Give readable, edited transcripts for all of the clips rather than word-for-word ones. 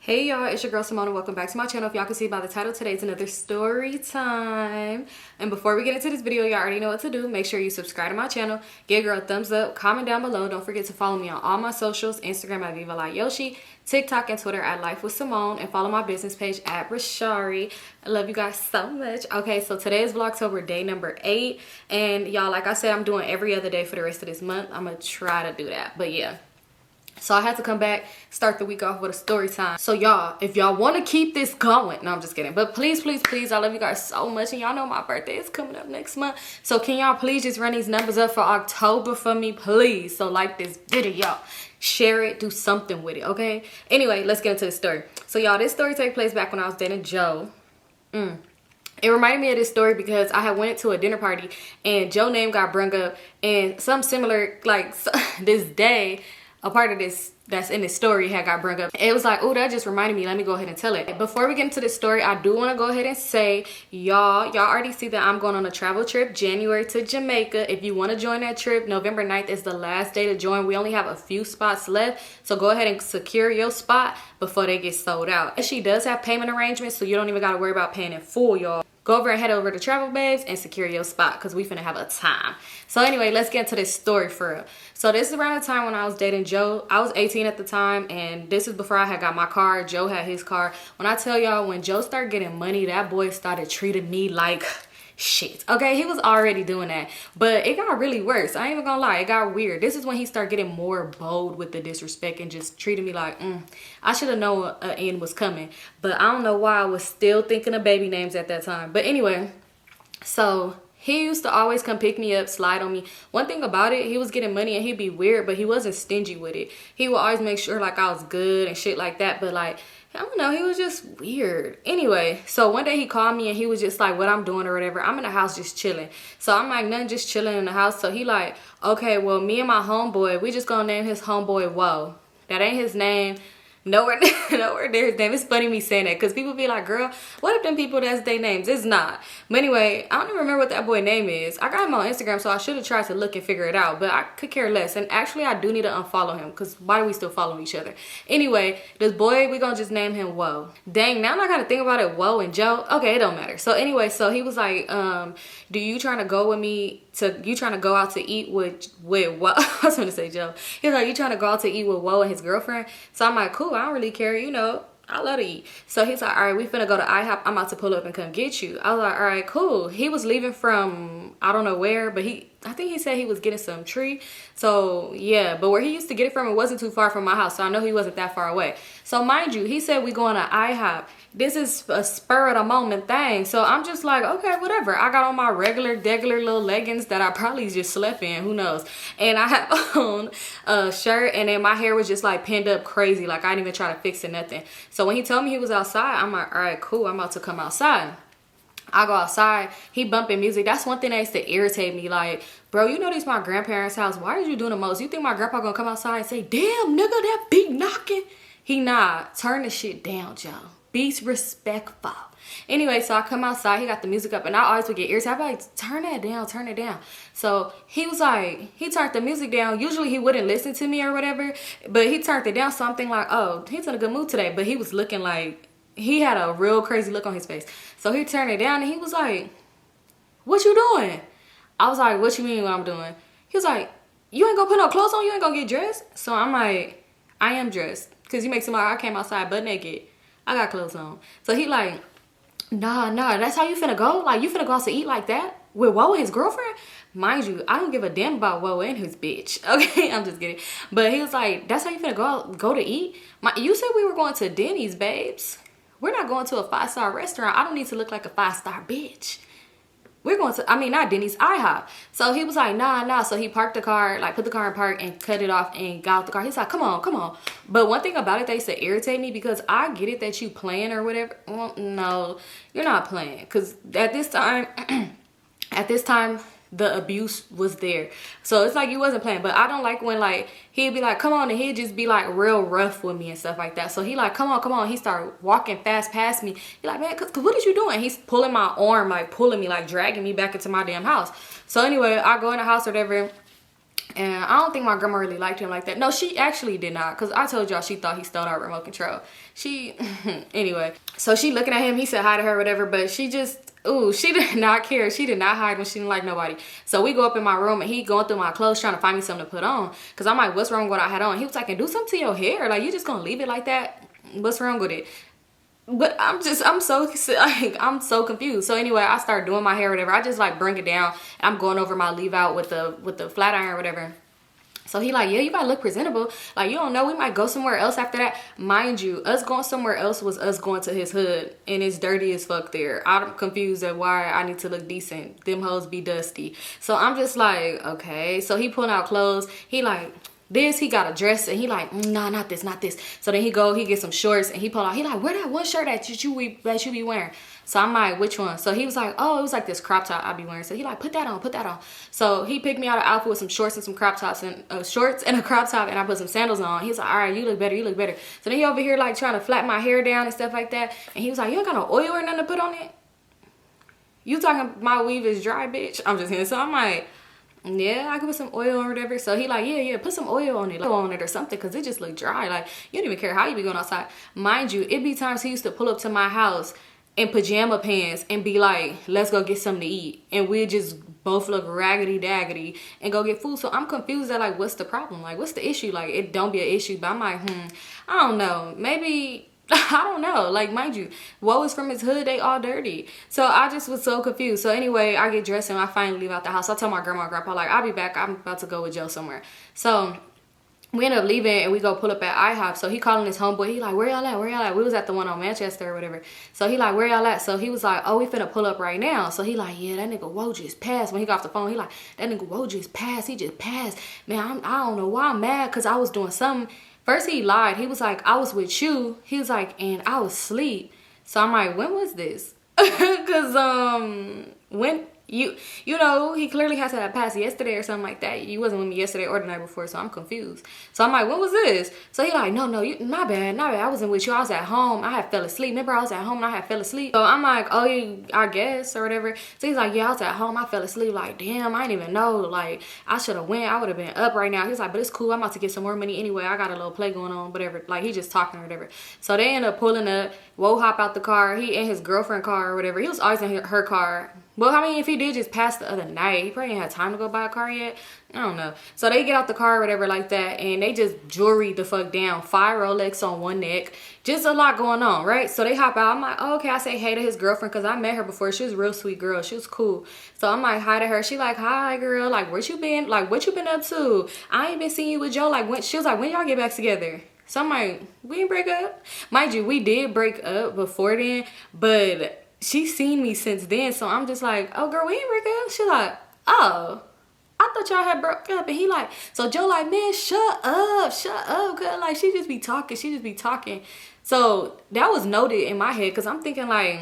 Hey y'all, it's your girl Symone and welcome back to my channel. If y'all can see by the title, today's another story time. And before we get into this video, y'all already know what to do. Make sure you subscribe to my channel, give a girl a thumbs up, comment down below. Don't forget to follow me on all my socials, Instagram at Vivalayoshii, TikTok and Twitter at Lifewithsymone, and follow my business page at Brishari. I love you guys so much. Okay, so today is Vlogtober day number 8. And y'all, like I said, I'm doing every other day for the rest of this month. I'm gonna try to do that, but yeah. So I had to come back, start the week off with a story time. So y'all, if y'all want to keep this going, no, I'm just kidding. But please, please, please, I love you guys so much. And y'all know my birthday is coming up next month. So can y'all please just run these numbers up for October for me, please? So like this video, share it, do something with it, okay? Anyway, let's get into the story. So y'all, this story takes place back when I was dating Joe. It reminded me of this story because I had went to a dinner party and Joe's name got brung up. And something similar, like this day, a part of this that's in this story had got brought up. It was like, oh, that just reminded me. Let me go ahead and tell it. Before we get into this story, I do want to go ahead and say, y'all already see that I'm going on a travel trip January to Jamaica. If you want to join that trip, November 9th is the last day to join. We only have a few spots left, so go ahead and secure your spot before they get sold out. And she does have payment arrangements, so you don't even got to worry about paying in full, y'all. Go over and head over to Travel Babes and secure your spot because we finna have a time. So anyway, let's get into this story for real. So this is around the time when I was dating Joe. I was 18 at the time, and this is before I had got my car. Joe had his car. When I tell y'all, when Joe started getting money, that boy started treating me like shit. Okay, he was already doing that, but it got really worse. I ain't even gonna lie, it got weird. This is when he started getting more bold with the disrespect and just treating me like I should have known an end was coming, but I don't know why I was still thinking of baby names at that time. But anyway, so he used to always come pick me up, slide on me. One thing about it, he was getting money and he'd be weird, but he wasn't stingy with it. He would always make sure like I was good and shit like that, but like, I don't know, he was just weird. Anyway, so one day he called me and he was just like, what I'm doing or whatever. I'm in the house just chilling. So I'm like, nothing, just chilling in the house. So he like, okay, well, me and my homeboy, we just gonna name his homeboy Whoa. That ain't his name. Nowhere near his name. It's funny me saying that because people be like, girl, what if them people that's their names? It's not. But anyway, I don't even remember what that boy name is. I got him on Instagram, so I should have tried to look and figure it out, but I could care less. And actually, I do need to unfollow him because why do we still follow each other? Anyway, this boy, we gonna just name him Whoa. Dang, now I gotta think about it. Whoa and Joe. Okay, it don't matter. So anyway, so he was like, do you trying to go with me you trying to go out to eat with Whoa? I was gonna say Joe. He was like, you trying to go out to eat with Whoa and his girlfriend? So I'm like, cool, I don't really care, you know, I love to eat. So he's like, all right, we finna go to IHOP. I'm about to pull up and come get you. I was like, all right, cool. He was leaving from I don't know where, but I think he said he was getting some tree. So yeah, but where he used to get it from, it wasn't too far from my house, so I know he wasn't that far away. So mind you, he said we going to IHOP. This is a spur of the moment thing. So I'm just like, okay, whatever. I got on my regular little leggings that I probably just slept in, who knows. And I had on a shirt, and then my hair was just like pinned up crazy. Like I didn't even try to fix it, nothing. So when he told me he was outside, I'm like, all right, cool, I'm about to come outside. I go outside, he bumping music. That's one thing that used to irritate me. Like, bro, you know this my grandparents' house. Why are you doing the most? You think my grandpa gonna come outside and say, damn, nigga, that beat knocking? He not. Turn the shit down, Joe. Be respectful. Anyway, so I come outside, he got the music up, and I always would get irritated. I'd be like, turn that down, turn it down. So he was like, he turned the music down. Usually he wouldn't listen to me or whatever, but he turned it down. So I'm thinking like, oh, he's in a good mood today. But he was looking like, he had a real crazy look on his face. So he turned it down and he was like, what you doing? I was like, what you mean what I'm doing? He was like, you ain't gonna put no clothes on? You ain't gonna get dressed? So I'm like, I am dressed. Because you make some like, I came outside butt naked. I got clothes on. So he like, nah, that's how you finna go? Like, you finna go out to eat like that? With Whoa and his girlfriend? Mind you, I don't give a damn about Whoa and his bitch. Okay, I'm just kidding. But he was like, that's how you finna go to eat? You said we were going to Denny's, babes. We're not going to a 5-star restaurant. I don't need to look like a 5-star bitch. We're going to, I mean, not Denny's, IHOP. So he was like, nah. So he parked the car, like put the car in park and cut it off and got out the car. He's like, come on. But one thing about it, they used to irritate me because I get it that you playing or whatever. Well, no, you're not playing. Because at this time, the abuse was there. So it's like you wasn't playing. But I don't like when like he'd be like, come on, and he'd just be like real rough with me and stuff like that. So he like, come on. He started walking fast past me. He like, man, cause what is you doing? He's pulling my arm, like pulling me, like dragging me back into my damn house. So anyway, I go in the house or whatever. And I don't think my grandma really liked him like that. No, she actually did not. Because I told y'all she thought he stole our remote control. She, anyway. So she looking at him. He said hi to her, whatever. But she just, ooh, she did not care. She did not hide when she didn't like nobody. So we go up in my room and he going through my clothes trying to find me something to put on. Because I'm like, what's wrong with what I had on? He was like, do something to your hair. Like, you just going to leave it like that? What's wrong with it? But I'm so confused. So anyway, I start doing my hair, whatever. I just like bring it down and I'm going over my leave out with the flat iron or whatever. So he like, yeah, you gotta look presentable. Like, you don't know, we might go somewhere else after that. Mind you, us going somewhere else was us going to his hood and it's dirty as fuck there. I'm confused at why I need to look decent. Them hoes be dusty. So I'm just like, okay. So he pulling out clothes. He like, this, he got a dress and he like, nah, not this. So then he get some shorts and he pull out, he like, wear that one shirt that you be wearing. So I'm like, which one? So he was like, oh, it was like this crop top I be wearing. So he like, put that on. So he picked me out an outfit with some shorts and some crop tops and shorts and a crop top, and I put some sandals on. He's like, all right, you look better. So then he over here like trying to flatten my hair down and stuff like that. And he was like, you ain't got no oil or nothing to put on it? You talking my weave is dry, bitch? I'm just kidding. So I'm like, yeah, I could put some oil or whatever. So he like, yeah, put some oil on it or something, because it just look dry. Like, you don't even care how you be going outside. Mind you, it be times he used to pull up to my house in pajama pants and be like, let's go get something to eat, and we just both look raggedy daggedy and go get food. So I'm confused at like, what's the problem? Like, what's the issue? Like, it don't be an issue, but I'm like, I don't know, maybe I don't know. Like, mind you, what was from his hood, they all dirty. So I just was so confused. So anyway, I get dressed and I finally leave out the house. I tell my grandma and grandpa, like, I'll be back, I'm about to go with Joe somewhere. So we end up leaving and we go pull up at IHOP. So he calling his homeboy. He like, where y'all at? We was at the one on Manchester or whatever. So he like, where y'all at? So he was like, oh, we finna pull up right now. So he like, yeah, that nigga Woe just passed. When he got off the phone, he like, that nigga Woe just passed. He just passed. Man, I don't know why I'm mad, because I was doing something. First he lied. He was like, I was with you. He was like, and I was asleep. So I'm like, when was this? Because when you know, he clearly has to have passed yesterday or something like that. You wasn't with me yesterday or the night before, so I'm confused. So I'm like, when was this? So he like, no, my bad. I wasn't with you. I was at home. I had fell asleep. Remember, I was at home and I had fell asleep. So I'm like, oh, I guess, or whatever. So he's like, yeah, I was at home. I fell asleep. Like, damn, I didn't even know. Like, I should have went. I would have been up right now. He's like, but it's cool. I'm about to get some more money anyway. I got a little play going on, whatever. Like, he just talking or whatever. So they end up pulling up. Woe hop out the car. He in his girlfriend car or whatever. He was always in her car. Well, I mean, if he did just pass the other night, he probably ain't had time to go buy a car yet. I don't know. So they get out the car or whatever like that, and they just jewelry the fuck down. 5 Rolex on one neck. Just a lot going on, right? So they hop out. I'm like, oh, okay. I say hey to his girlfriend, because I met her before. She was a real sweet girl. She was cool. So I'm like, hi to her. She like, hi, girl. Like, where you been? Like, what you been up to? I ain't been seeing you with Joe. Like, when? She was like, when y'all get back together? So I'm like, we didn't break up. Mind you, we did break up before then, but she's seen me since then. So I'm just like, oh, girl, we didn't break up. She like, oh, I thought y'all had broke up. And he like, so Joe like, man, shut up, cause like, she just be talking. So that was noted in my head, because I'm thinking like,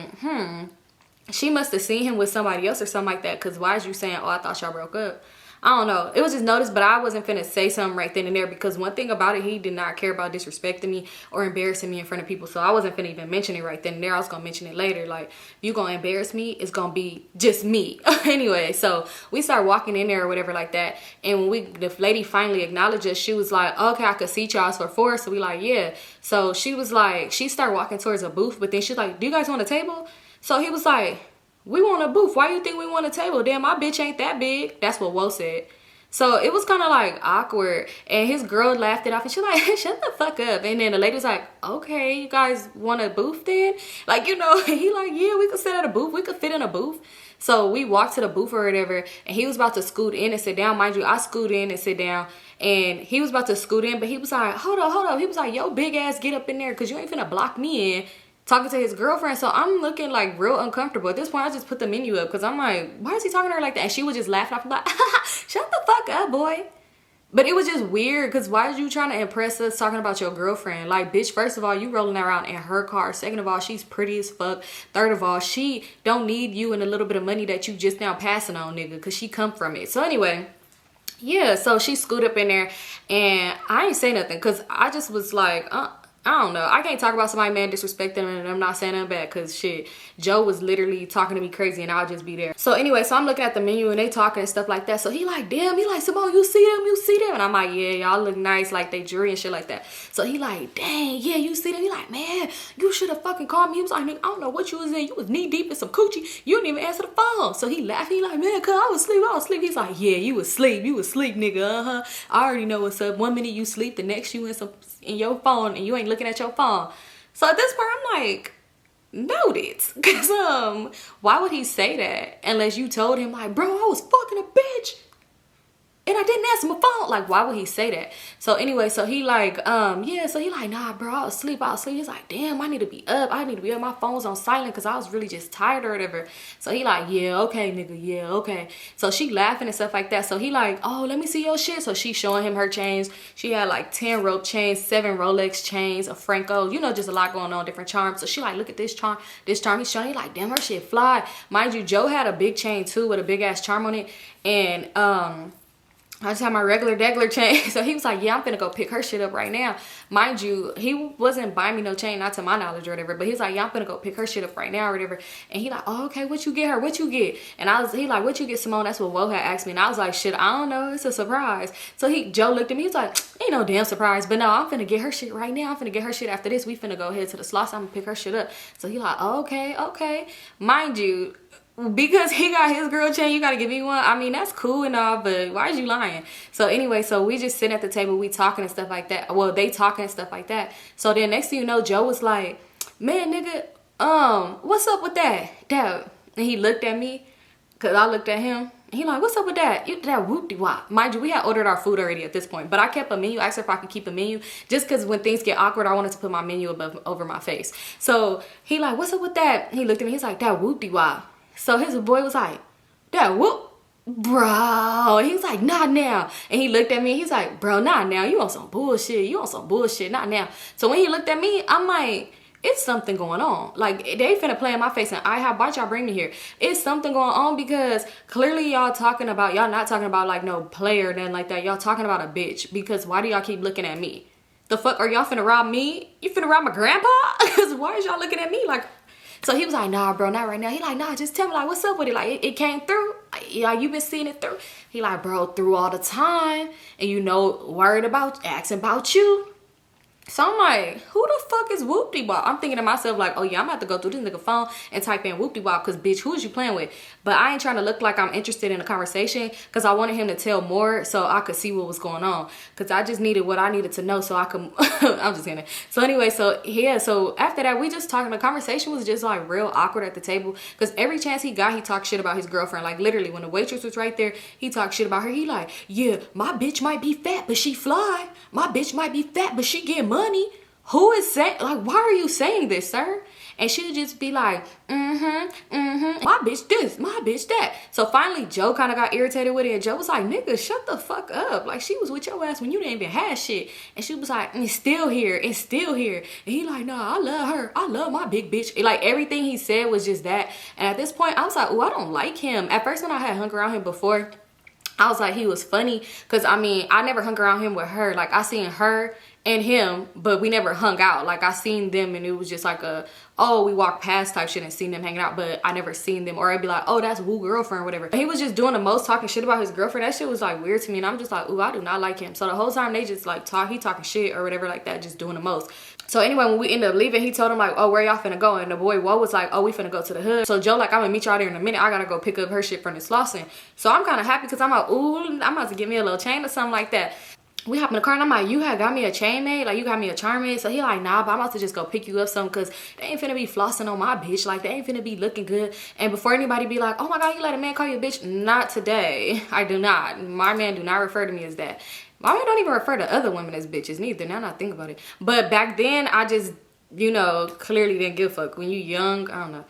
she must have seen him with somebody else or something like that, because why is you saying, oh, I thought y'all broke up? I don't know. It was just noticed, but I wasn't finna say something right then and there, because one thing about it, he did not care about disrespecting me or embarrassing me in front of people. So I wasn't finna even mention it right then and there. I was gonna mention it later. Like, if you gonna embarrass me, it's gonna be just me. Anyway, so we start walking in there or whatever like that. And when the lady finally acknowledged us, she was like, okay, I could see y'all for 4. So we like, yeah. So she was like, she started walking towards a booth, but then she's like, do you guys want a table? So he was like, we want a booth. Why you think we want a table? Damn, my bitch ain't that big. That's what Woe said. So it was kind of like awkward, and his girl laughed it off, and she's like, shut the fuck up. And then the lady was like, okay, you guys want a booth then? Like, you know, he like, yeah, we could sit at a booth. We could fit in a booth. So we walked to the booth or whatever, and he was about to scoot in and sit down. Mind you, I scoot in and sit down, and he was about to scoot in, but he was like, hold up. He was like, yo, big ass, get up in there, because you ain't finna block me in. Talking to his girlfriend. So I'm looking like real uncomfortable. At this point, I just put the menu up, because I'm like, why is he talking to her like that? And she was just laughing off, like, shut the fuck up, boy. But it was just weird, because why are you trying to impress us talking about your girlfriend? Like, bitch, first of all, you rolling around in her car. Second of all, she's pretty as fuck. Third of all, she don't need you and a little bit of money that you just now passing on, nigga, because she come from it. So anyway, yeah, so she scooted up in there, and I ain't say nothing, because I just was like, I don't know. I can't talk about somebody man disrespecting them and I'm not saying nothing bad because shit, Joe was literally talking to me crazy and I'll just be there. So anyway, so I'm looking at the menu and they talking and stuff like that. So he like, damn, he like, Symone, you see them? You see them? And I'm like, yeah, y'all look nice, like they jewelry and shit like that. So he like, dang, yeah, you see them? He like, man, you should have fucking called me. He was like, nigga, I don't know what you was in. You was knee deep in some coochie. You didn't even answer the phone. So he laughed. He like, man, cuz I was asleep. He's like, yeah, you was asleep, nigga. I already know what's up. 1 minute you sleep, the next you in your phone and you ain't looking at your phone. So at this point I'm like, noted. Cause why would he say that unless you told him like, bro, I was fucking a bitch and I didn't answer my phone? Like, why would he say that? So anyway, so he like, yeah, so he like, nah, bro, I was asleep. He's like, damn, I need to be up. My phone's on silent because I was really just tired or whatever. So he like, yeah, okay, nigga, yeah, okay. So she laughing and stuff like that. So he like, oh, let me see your shit. So she showing him her chains. She had like 10 rope chains, 7 Rolex chains, a Franco, you know, just a lot going on, different charms. So she like, look at this charm he's showing. He like, damn, her shit fly. Mind you, Joe had a big chain too with a big ass charm on it. And I just had my regular chain. So he was like, yeah, I'm finna go pick her shit up right now. Mind you, he wasn't buying me no chain, not to my knowledge or whatever, but he's like, yeah, I'm finna go pick her shit up right now or whatever. And he like, oh, okay, what you get her? What you get? And he like, what you get, Symone? That's what Wo had asked me. And I was like, shit, I don't know. It's a surprise. So Joe looked at me. He's like, ain't no damn surprise. But no, I'm finna get her shit right now. I'm finna get her shit after this. We finna go ahead to the slots. I'm gonna pick her shit up. So he like, oh, okay. Mind you, because he got his girl chain, you gotta give me one. I mean, that's cool and all, but why is you lying? So anyway, so we just sitting at the table, we talking and stuff like that. Well, they talking and stuff like that. So then next thing you know, Joe was like, man, nigga, what's up with that? And he looked at me, cause I looked at him. He like, what's up with that? That whoop-de-wop. Mind you, we had ordered our food already at this point, but I kept a menu. I asked her if I could keep a menu just because when things get awkward, I wanted to put my menu over my face. So he like, what's up with that? He looked at me. He's like, that whoop-de-wop. So his boy was like, that whoop, bro. He was like, not now. And he looked at me. He's like, bro, not now. You on some bullshit. Not now. So when he looked at me, I'm like, it's something going on. Like, they finna play in my face and why y'all bring me here? It's something going on because clearly y'all not talking about like no player or nothing like that. Y'all talking about a bitch. Because why do y'all keep looking at me? The fuck, are y'all finna rob me? You finna rob my grandpa? Because why is y'all looking at me like... So he was like, nah, bro, not right now. He like, nah, just tell me, like, what's up with it? Like, it came through? Like, you been seeing it through? He like, bro, through all the time. And you know, asking about you. So I'm like, who the fuck is Whoop-de-Wop? I'm thinking to myself like, oh yeah, I'm about to go through this nigga phone and type in Whoop-de-Wop because bitch, who is you playing with? But I ain't trying to look like I'm interested in a conversation because I wanted him to tell more so I could see what was going on. Because I just needed what I needed to know so I could, I'm just kidding. So anyway, so yeah, so after that, we just talking. The conversation was just like real awkward at the table because every chance he got, he talked shit about his girlfriend. Like literally when the waitress was right there, he talked shit about her. He like, yeah, my bitch might be fat, but she fly. My bitch might be fat, but she get money. Who is saying, like, why are you saying this, sir? And she'll just be like, my bitch this, my bitch that. So finally, Joe kind of got irritated with it. And Joe was like, nigga, shut the fuck up. Like, she was with your ass when you didn't even have shit. And she was like, it's still here. And he like, nah, I love her. I love my big bitch. Like, everything he said was just that. And at this point, I was like, oh, I don't like him. At first, when I had hung around him before, I was like, he was funny. Because, I mean, I never hung around him with her. Like, I seen her and him, but we never hung out. Like, I seen them and it was just like we walked past type shit and seen them hanging out, but I never seen them. Or I'd be like, oh, that's Woo girlfriend or whatever. He was just doing the most talking shit about his girlfriend. That shit was like weird to me. And I'm just like, ooh, I do not like him. So the whole time they just like he talking shit or whatever like that, just doing the most. So anyway, when we ended up leaving, he told him like, oh, where y'all finna go? And the boy Wo was like, oh, we finna go to the hood. So Joe like, I'm gonna meet y'all there in a minute. I gotta go pick up her shit from this Lawson. So I'm kind of happy because I'm like, ooh, I'm about to get me a little chain or something like that. We hop in the car and I'm like, you had got me a chain made? Like, you got me a charm made? So he like, nah, but I'm about to just go pick you up something because they ain't finna be flossing on my bitch. Like, they ain't finna be looking good. And before anybody be like, oh my God, you let a man call you a bitch? Not today. I do not. My man do not refer to me as that. My man don't even refer to other women as bitches neither. Now that I think about it. But back then, I just, you know, clearly didn't give a fuck. When you young, I don't know.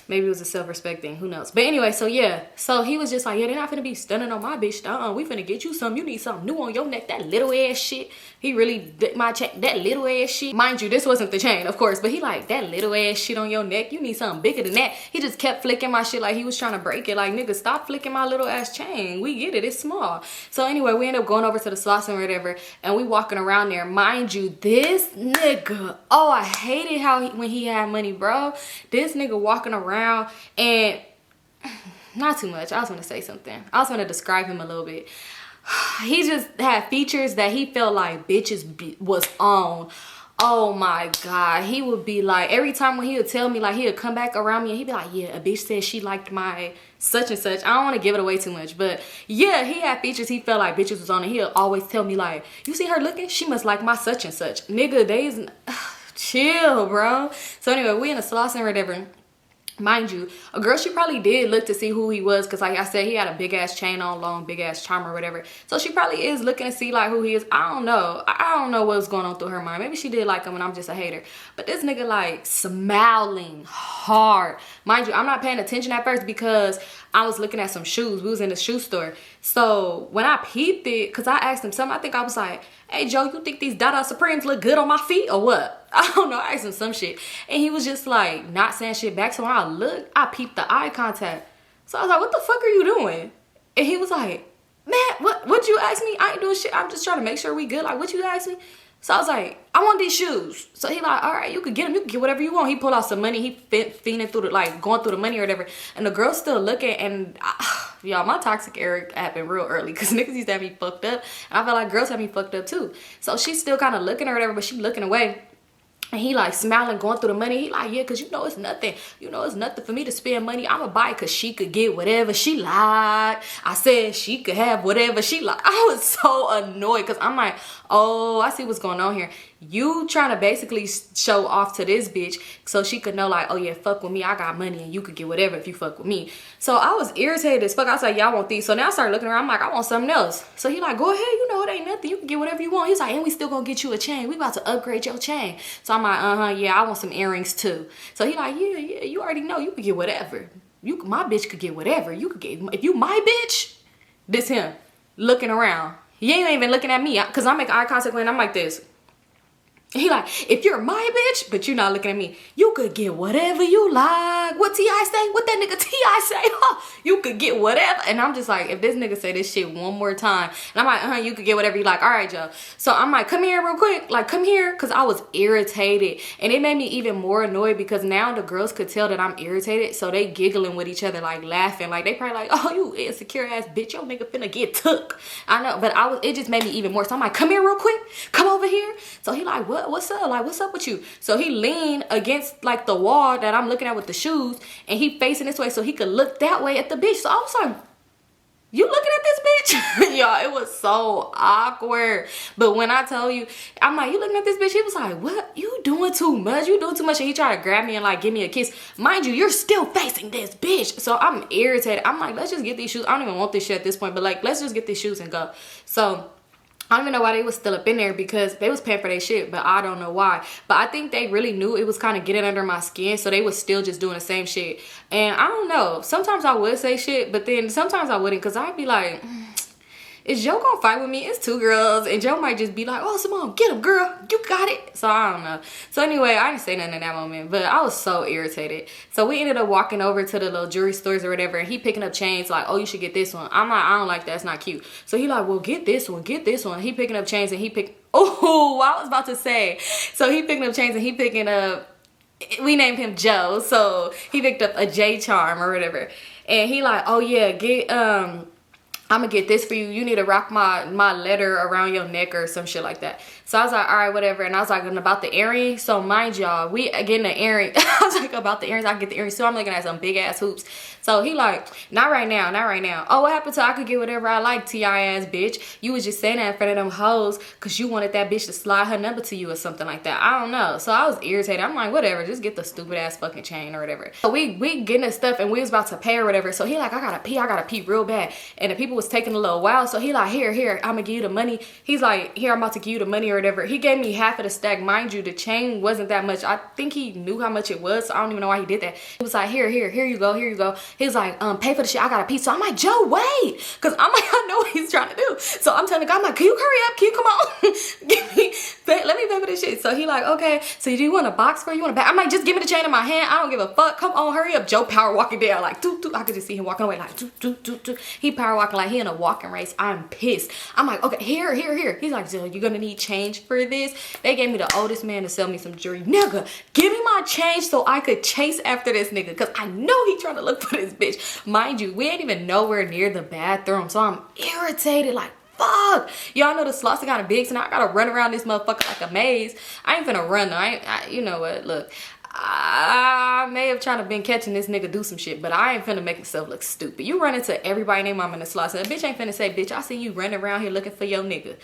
Maybe it was a self-respect thing, who knows. But anyway, so yeah, so he was just like, yeah, they're not finna be stunning on my bitch. We finna get you something. You need something new on your neck. That little ass shit. He really did my chain. That little ass shit. Mind you, this wasn't the chain, of course, but he like, that little ass shit on your neck. You need something bigger than that. He just kept flicking my shit like he was trying to break it. Like, nigga, stop flicking my little ass chain. We get it. It's small. So anyway, we end up going over to the slots and whatever, and we walking around there. Mind you, this nigga, oh, I hated how when he had money, bro. This nigga walking around and not too much. I was gonna say something. I was gonna describe him a little bit. He just had features that he felt like bitches was on. Oh my God. He would be like, every time when he would tell me, like, he would come back around me and he'd be like, yeah, a bitch said she liked my such and such. I don't want to give it away too much, but yeah, he had features he felt like bitches was on, and he'll always tell me like, you see her looking? She must like my such and such. Nigga, they's chill, bro. So anyway, we in a slots and whatever. Mind you, a girl, she probably did look to see who he was, because like I said, he had a big ass chain on, long big ass charm or whatever, so she probably is looking to see like who he is. I don't know what's going on through her mind. Maybe she did like him and I'm just a hater, but this nigga like smiling hard. Mind you, I'm not paying attention at first because I was looking at some shoes. We was in the shoe store, so when I peeped it, because I asked him something, I think I was like, hey Joe, you think these Dada Supremes look good on my feet or what? I don't know, I asked him some shit, and he was just like not saying shit back. So when I looked, I peeped the eye contact. So I was like, what the fuck are you doing? And he was like, man, what'd you ask me? I ain't doing shit. I'm just trying to make sure we good. Like, what you ask me? So I was like, I want these shoes. So he like, all right, you could get them. You can get whatever you want. He pulled out some money. He fiending through the, like, going through the money or whatever. And the girl's still looking. And y'all, my toxic era happened real early, because niggas used to have me fucked up. And I felt like girls have me fucked up too. So she's still kind of looking or whatever, but she looking away. And he like smiling, going through the money. He like, yeah, because you know it's nothing. You know it's nothing for me to spend money. I'ma buy it because she could get whatever she like. I said she could have whatever she like. I was so annoyed because I'm like, oh, I see what's going on here. You trying to basically show off to this bitch so she could know like, oh yeah, fuck with me. I got money and you could get whatever if you fuck with me. So I was irritated as fuck. I was like, y'all want these. So now I started looking around. I'm like, I want something else. So he like, go ahead. You know it ain't nothing. You can get whatever you want. He's like, and we still gonna get you a chain. We about to upgrade your chain. So I'm like, yeah, I want some earrings too. So he like, yeah, you already know you could get whatever. My bitch could get whatever. You could get, if you my bitch, this him looking around. He ain't even looking at me because I make eye contact and I'm like this. He like, if you're my bitch, but you're not looking at me, you could get whatever you like. What T.I. say? What that nigga T.I. say? Huh? You could get whatever. And I'm just like, if this nigga say this shit one more time, and I'm like, you could get whatever you like. All right, Joe. So I'm like, come here real quick. Like, come here. Because I was irritated. And it made me even more annoyed because now the girls could tell that I'm irritated. So they giggling with each other, like laughing. Like, they probably like, oh, you insecure ass bitch. Your nigga finna get took. I know. But it just made me even more. So I'm like, come here real quick. Come over here. So he like, what? What's up? Like, what's up with you? So he leaned against like the wall that I'm looking at with the shoes, and he facing this way so he could look that way at the bitch. So I was like, you looking at this bitch? Y'all, it was so awkward. But when I tell you, I'm like, you looking at this bitch? He was like, what? You doing too much? You doing too much? And he tried to grab me and like give me a kiss. Mind you, you're still facing this bitch. So I'm irritated. I'm like, let's just get these shoes. I don't even want this shit at this point, but like, let's just get these shoes and go. So I don't even know why they was still up in there, because they was paying for their shit, but I don't know why. But I think they really knew it was kind of getting under my skin, so they was still just doing the same shit. And I don't know. Sometimes I would say shit, but then sometimes I wouldn't, because I'd be like, is Joe gonna fight with me? It's two girls, and Joe might just be like, oh, Symone, get him, girl. You got it. So I don't know. So anyway, I didn't say nothing in that moment, but I was so irritated. So we ended up walking over to the little jewelry stores or whatever, and he picking up chains like, oh, you should get this one. I'm like, I don't like that. It's not cute. So he like, well, get this one. Get this one. He picking up chains, and oh, I was about to say. So he picking up chains, and he picking up, we named him Joe. So he picked up a J charm or whatever. And he like, oh yeah, get, I'm gonna get this for you. You need to rock my letter around your neck or some shit like that. So I was like, all right, whatever. And I was like, and about the earring. So mind y'all, we getting the earring. I was like, about the earrings, I can get the earrings. So I'm looking at some big ass hoops. So he like, not right now, not right now. Oh, what happened to I could get whatever I like, T.I. ass bitch? You was just saying that in front of them hoes because you wanted that bitch to slide her number to you or something like that. I don't know. So I was irritated. I'm like, whatever, just get the stupid ass fucking chain or whatever. So we getting this stuff, and we was about to pay or whatever. So he like, I gotta pee real bad. And the people was taking a little while. So he like, here, I'm gonna give you the money. He's like, here, I'm about to give you the money or or whatever. He gave me half of the stack. Mind you, the chain wasn't that much. I think he knew how much it was, so I don't even know why he did that. He was like, here you go, here you go. He was like, pay for the shit, I got a piece. So I'm like, Joe, wait. Cause I'm like, I know what he's trying to do. So I'm telling the guy, I'm like, can you hurry up? Can you come on? Let me pay for this shit. So he like, okay, so do you want a box for you? You want a bag? I'm like, just give me the chain in my hand. I don't give a fuck. Come on, hurry up. Joe power walking down like, doo, doo. I could just see him walking away like, doo, doo, doo, doo. He power walking like he in a walking race. I'm pissed. I'm like, okay, here. He's like, Jill, you're gonna need change for this. They gave me the oldest man to sell me some jewelry. Nigga, give me my change so I could chase after this nigga, because I know he trying to look for this bitch. Mind you, we ain't even nowhere near the bathroom, so I'm irritated like, fuck. Y'all know the slots are kind of big, so now I gotta run around this motherfucker like a maze. I ain't finna run though. You know what, look, I may have tried to been catching this nigga do some shit, but I ain't finna make myself look stupid. You run into everybody named mama in the slots, and the bitch ain't finna say, bitch, I see you running around here looking for your nigga.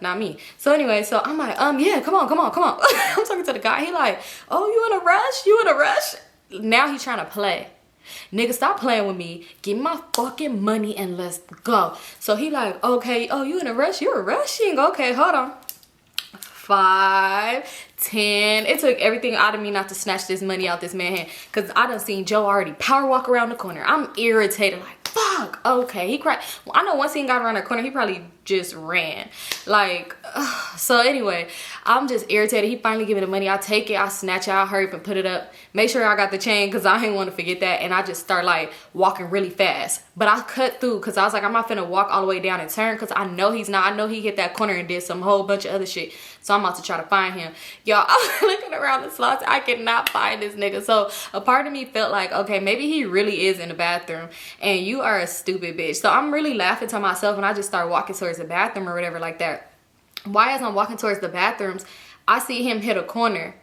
Not me. So anyway, so I'm like, yeah, come on. I'm talking to the guy. He like, oh, you in a rush? You in a rush? Now he trying to play. Nigga, stop playing with me. Give me my fucking money and let's go. So he like, okay, oh, you in a rush? You're rushing. Okay, hold on. 5, 10. It took everything out of me not to snatch this money out this man's hand, because I done seen Joe already power walk around the corner. I'm irritated like, fuck. Okay, he cried. Well, I know once he got around the corner, he probably just ran. Like, so anyway, I'm just irritated. He finally give me the money. I take it, I snatch it, I hurry up and put it up. Make sure I got the chain, because I ain't want to forget that. And I just start like walking really fast. But I cut through, because I was like, I'm not finna walk all the way down and turn, because I know he's not. I know he hit that corner and did some whole bunch of other shit. So I'm about to try to find him. Y'all, I'm looking around the slots. I cannot find this nigga. So a part of me felt like, okay, maybe he really is in the bathroom and you are a stupid bitch. So I'm really laughing to myself, and I just start walking towards the bathroom or whatever like that. Why, as I'm walking towards the bathrooms, I see him hit a corner.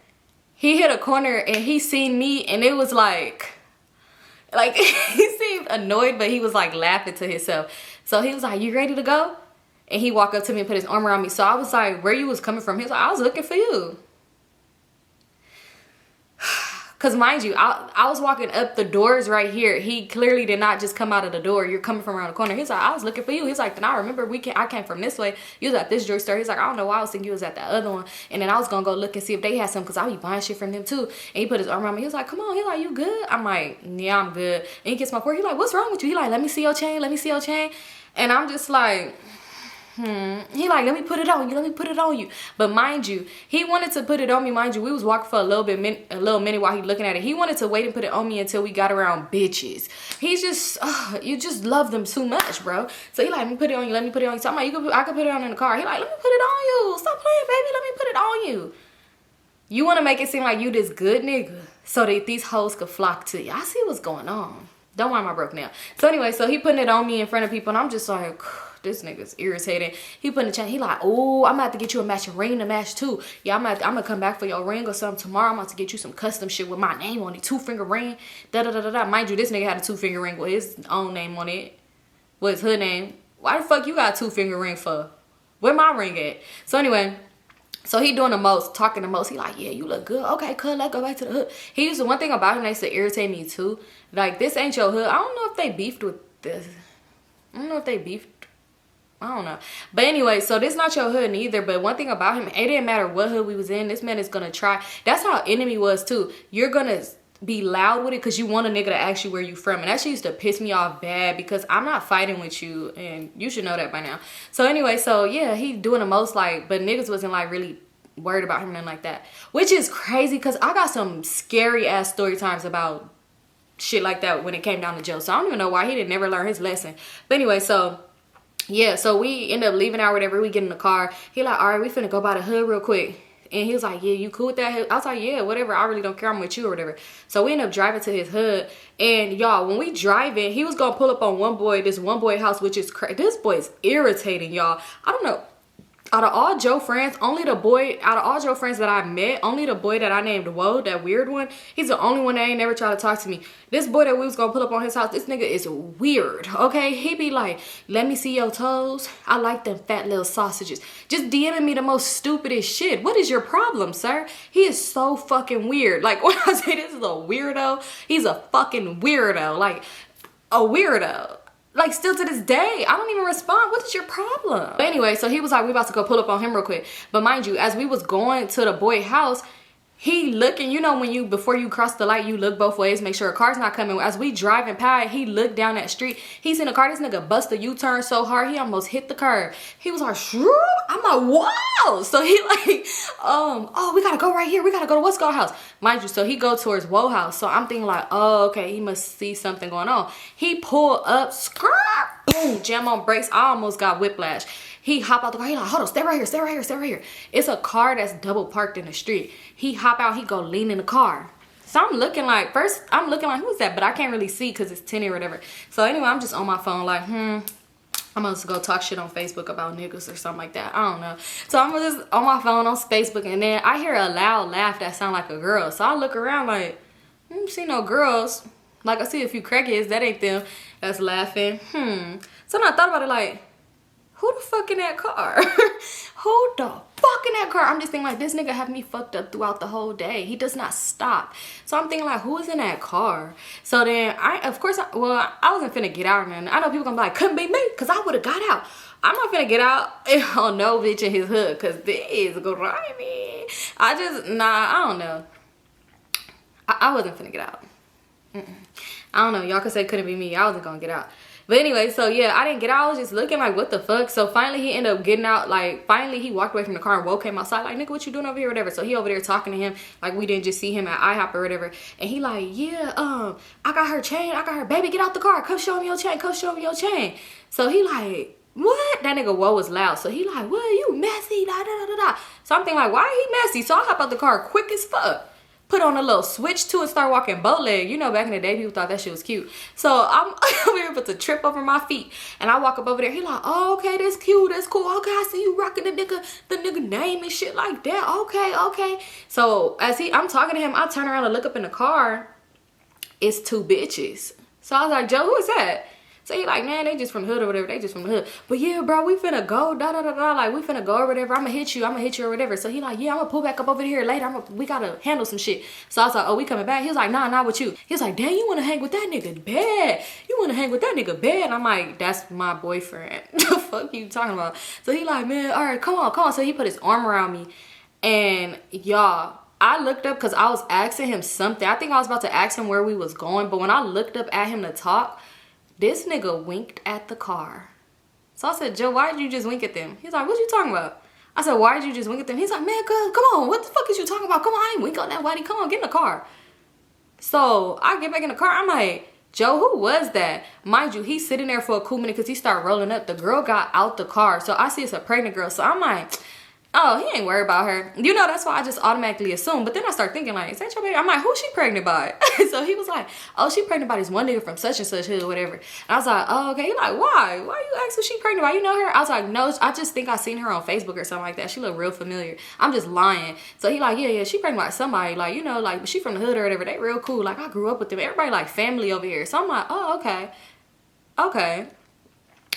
He hit a corner and he seen me, and it was like he seemed annoyed, but he was like laughing to himself. So he was like, you ready to go? And he walked up to me and put his arm around me. So I was like, where you was coming from? He was like, I was looking for you. Because mind you, I was walking up the doors right here. He clearly did not just come out of the door. You're coming from around the corner. He's like, I was looking for you. He's like, then I remember I came from this way. You was at this jewelry store. He's like, I don't know why I was thinking you was at that other one. And then I was going to go look and see if they had some, because I be buying shit from them too. And he put his arm around me. He was like, come on. He's like, you good? I'm like, yeah, I'm good. And he gets my forehead. He's like, what's wrong with you? He like, let me see your chain. Let me see your chain. And I'm just like, He like, let me put it on you, let me put it on you. But mind you, he wanted to put it on me. Mind you, we was walking for a little minute while he looking at it. He wanted to wait and put it on me until we got around bitches. He's just, you just love them too much, bro. So he like, let me put it on you, let me put it on you. So I'm like, I could put it on in the car. He like, let me put it on you. Stop playing, baby, let me put it on you. You want to make it seem like you this good nigga so that these hoes could flock to you. I see what's going on. Don't mind my broke now. So anyway, so he putting it on me in front of people, and I'm just like, this nigga's irritating. He putting the chain. He like, oh, I'm about to get you a matching ring to match too. Yeah, I'm gonna come back for your ring or something tomorrow. I'm about to get you some custom shit with my name on it, 2-finger ring. Da da da da da. Mind you, this nigga had a 2-finger ring with his own name on it. What's her name? Why the fuck you got a 2-finger ring for? Where my ring at? So anyway. So he doing the most, talking the most. He like, yeah, you look good. Okay, cool, let's go back to the hood. He used to, one thing about him that used to irritate me too. Like, this ain't your hood. I don't know if they beefed with this. I don't know if they beefed. I don't know. But anyway, so this not your hood neither. But one thing about him, it didn't matter what hood we was in. This man is going to try. That's how Enemy was too. You're going to be loud with it because you want a nigga to ask you where you from. And that shit used to piss me off bad because I'm not fighting with you. And you should know that by now. So anyway, so yeah, he doing the most like, but niggas wasn't like really worried about him, nothing like that. Which is crazy because I got some scary ass story times about shit like that when it came down to Joe. So I don't even know why he didn't never learn his lesson. But anyway, so yeah, so we end up leaving out whatever. We get in the car. He like, all right, we finna go by the hood real quick. And he was like, yeah, you cool with that hood? I was like, yeah, whatever. I really don't care. I'm with you or whatever. So we end up driving to his hood. And y'all, when we driving, he was gonna pull up on this one boy house, which is crazy. This boy is irritating, y'all. I don't know. Out of all Joe friends, out of all Joe friends that I met, only the boy that I named Woe, that weird one, he's the only one that ain't never tried to talk to me. This boy that we was gonna pull up on his house, this nigga is weird, okay? He be like, let me see your toes. I like them fat little sausages. Just DMing me the most stupidest shit. What is your problem, sir? He is so fucking weird. Like, when I say this is a weirdo, he's a fucking weirdo. Like, a weirdo. Like, still to this day, I don't even respond. What is your problem? But anyway, so he was like, we about to go pull up on him real quick. But mind you, as we was going to the boy house, he looking, you know, when you, before you cross the light, you look both ways, make sure a car's not coming. As we driving by, he looked down that street. He's in a car. This nigga bust a U-turn so hard, he almost hit the curb. He was like, shroom. I'm like, wow. So he like, oh, we gotta go right here. We gotta go to what's called house. Mind you, so he go towards Woe house. So I'm thinking like, oh, okay, he must see something going on. He pull up, skirt, boom, jam on brakes. I almost got whiplash. He hop out the car. He like, hold on, stay right here, stay right here, stay right here. It's a car that's double parked in the street. He hop out, he go lean in the car. So I'm looking like, first, I'm looking like, who's that? But I can't really see because it's tinted or whatever. So anyway, I'm just on my phone like, I'm gonna go talk shit on Facebook about niggas or something like that. I don't know. So I'm just on my phone on Facebook, and then I hear a loud laugh that sound like a girl. So I look around like, I don't see no girls. Like, I see a few crackheads, that ain't them that's laughing. So then I thought about it like, who the fuck in that car? Who the fuck in that car? I'm just thinking like, this nigga have me fucked up throughout the whole day. He does not stop. So I'm thinking like, who is in that car? So then I wasn't finna get out, man. I know people gonna be like, couldn't be me, cause I would have got out. I'm not finna get out on no bitch in his hood, cause this is grimy. I don't know. I wasn't finna get out. I don't know. Y'all could say couldn't be me. I wasn't gonna get out. But anyway, so yeah, I didn't get out. I was just looking like, what the fuck? So finally he ended up getting out. Like, finally he walked away from the car and Woe came outside like, nigga, what you doing over here or whatever? So he over there talking to him like we didn't just see him at IHOP or whatever. And he like, yeah, I got her chain. I got her. Baby, get out the car. Come show me your chain. Come show me your chain. So he like, what? That nigga Woe was loud. So he like, what? You messy? Da, da, da, da, da. So I'm thinking like, why he messy? So I hop out the car quick as fuck. Put on a little switch to it, start walking bow leg. You know, back in the day, people thought that shit was cute. So I'm over here about to trip over my feet. And I walk up over there. He like, oh, okay, that's cute. That's cool. Okay, I see you rocking the nigga name and shit like that. Okay, okay. So as I'm talking to him, I turn around and look up in the car. It's two bitches. So I was like, Joe, who is that? So he like, man, they just from the hood or whatever. They just from the hood. But yeah, bro, we finna go, da da da da. Like, we finna go or whatever. I'ma hit you or whatever. So he like, yeah, I'm gonna pull back up over here later. We gotta handle some shit. So I was like, oh, we coming back? He was like, nah, not with you. He was like, damn, you wanna hang with that nigga bad? You wanna hang with that nigga bad? I'm like, that's my boyfriend. The fuck you talking about? So he like, man, all right, come on. So he put his arm around me. And y'all, I looked up because I was asking him something. I think I was about to ask him where we was going. But when I looked up at him to talk, this nigga winked at the car. So I said, Joe, why did you just wink at them? He's like, what you talking about? I said, why did you just wink at them? He's like, man, cuz, come on. What the fuck is you talking about? Come on, I ain't wink on that whitey. Come on, get in the car. So I get back in the car. I'm like, Joe, who was that? Mind you, he's sitting there for a cool minute because he started rolling up. The girl got out the car. So I see it's a pregnant girl. So I'm like, oh, he ain't worried about her. You know, that's why I just automatically assume. But then I start thinking like, is that your baby? I'm like, who's she pregnant by? So he was like, oh, she pregnant by this one nigga from such and such hood or whatever. And I was like, oh, okay. He like, why? Why you ask who she pregnant by? You know her? I was like, no, I just think I seen her on Facebook or something like that. She look real familiar. I'm just lying. So he like, yeah, she pregnant by somebody. Like, you know, like, she from the hood or whatever. They real cool. Like, I grew up with them. Everybody like family over here. So I'm like, oh, okay. Okay.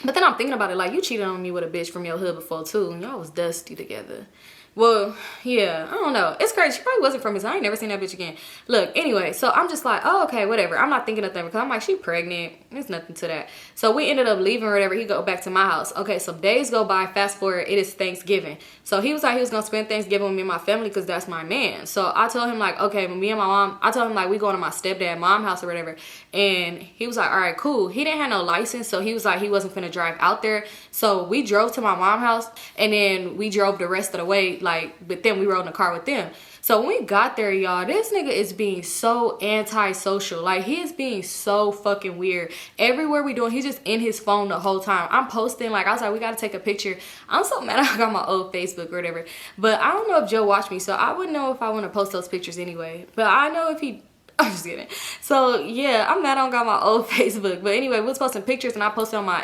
But then I'm thinking about it, like, you cheated on me with a bitch from your hood before too, and y'all was dusty together. Well, yeah, I don't know. It's crazy. She probably wasn't from his. I ain't never seen that bitch again. Look, anyway, so I'm just like, oh, okay, whatever. I'm not thinking of that because I'm like, she pregnant. There's nothing to that. So we ended up leaving or whatever. He go back to my house. Okay, so days go by. Fast forward, it is Thanksgiving. So he was like, he was going to spend Thanksgiving with me and my family because that's my man. So I told him like, okay, me and my mom, I told him like, we going to my stepdad mom's house or whatever. And he was like, all right, cool. He didn't have no license. So he was like, he wasn't finna drive out there. So we drove to my mom's house and then we drove the rest of the way. Like, with them, we rode in the car with them. So when we got there, y'all, this nigga is being so antisocial. Like, he is being so fucking weird. Everywhere we doing, he's just in his phone the whole time. I'm posting, like, I was like, we gotta take a picture. I'm so mad I got my old Facebook or whatever. But I don't know if Joe watched me, so I wouldn't know if I want to post those pictures anyway. But I know if he... I'm just kidding. So yeah, I'm mad I don't got my old Facebook. But anyway, we was posting pictures and I posted on my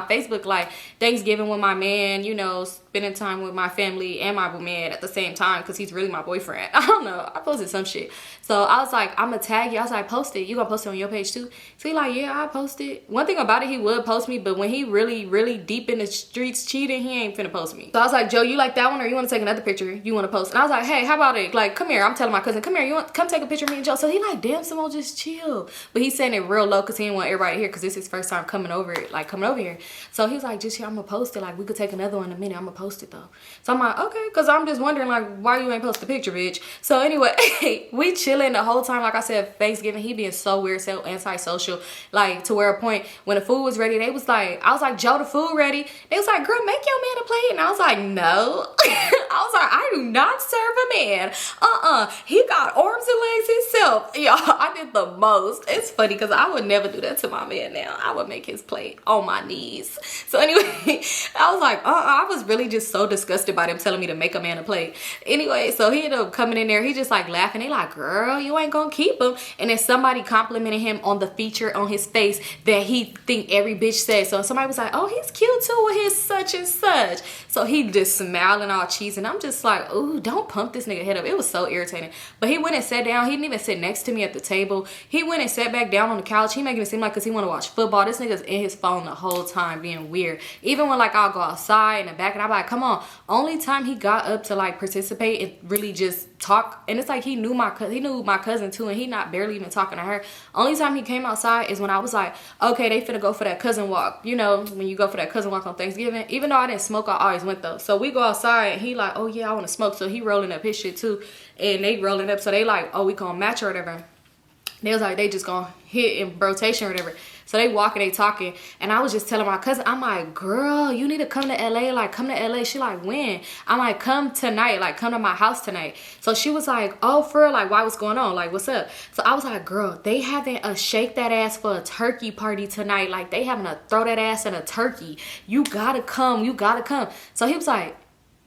Facebook like Thanksgiving with my man, you know, spending time with my family and my man at the same time because he's really my boyfriend. I don't know. I posted some shit. So I was like, I'm gonna tag you. I was like, post it. You gonna post it on your page too? So he like, yeah, I post it. One thing about it, he would post me, but when he really deep in the streets cheating, he ain't finna post me. So I was like, Joe, you like that one, or you want to take another picture? You want to post? And I was like, hey, how about it? Like, come here. I'm telling my cousin, come here. You want come take a picture of me and Joe? So he like, damn, Symone, just chill. But he's saying it real low because he didn't want everybody to hear because this is his first time coming over here. So he was like, just here, I'm gonna post it. Like, we could take another one in a minute. I'm gonna post it though. So I'm like, okay, because I'm just wondering like why you ain't post the picture, bitch. So anyway, we chilling the whole time. Like I said, Thanksgiving, he being so weird, so antisocial, like to where a point when the food was ready, they was like, I was like, Joe, the food ready? They was like, girl, make your man a plate. And I was like, no. I was like, I do not serve a man. He got arms and legs himself. Y'all, I did the most. It's funny because I would never do that to my man now. I would make his plate on my knees. So anyway, I was like, I was really just so disgusted by them telling me to make a man a plate. Anyway, so he ended up coming in there. He just like laughing. They like, girl, you ain't gonna keep him. And then somebody complimented him on the feature on his face that he think every bitch says. So somebody was like, oh, he's cute too with his such and such. So he just smiling all cheesy. And I'm just like, ooh, don't pump this nigga head up. It was so irritating. But he went and sat down. He didn't even sit next to me at the table. He went and sat back down on the couch. He making it seem like because he want to watch football. This nigga's in his phone the whole time being weird. Even when like I'll go outside in the back and I'm like, come on. Only time he got up to like participate and really just talk, and it's like he knew my cousin too, and he not barely even talking to her. Only time he came outside is when I was like, okay, they finna go for that cousin walk. You know, when you go for that cousin walk on Thanksgiving. Even though I didn't smoke, I always went though. So we go outside and he like, oh yeah, I want to smoke. So he rolling up his shit too, and they rolling up. So they like, oh, we gonna match or whatever. They was like, they just gonna hit in rotation or whatever. So they walking, they talking, and I was just telling my cousin, I'm like, girl, you need to come to LA. Like, come to LA. She like, when? I'm like, come tonight. Like, come to my house tonight. So she was like, oh, for real? Like, why, what's going on? Like, what's up? So I was like, girl, they having a shake that ass for a turkey party tonight. Like, they having a throw that ass in a turkey. You gotta come. You gotta come. So he was like,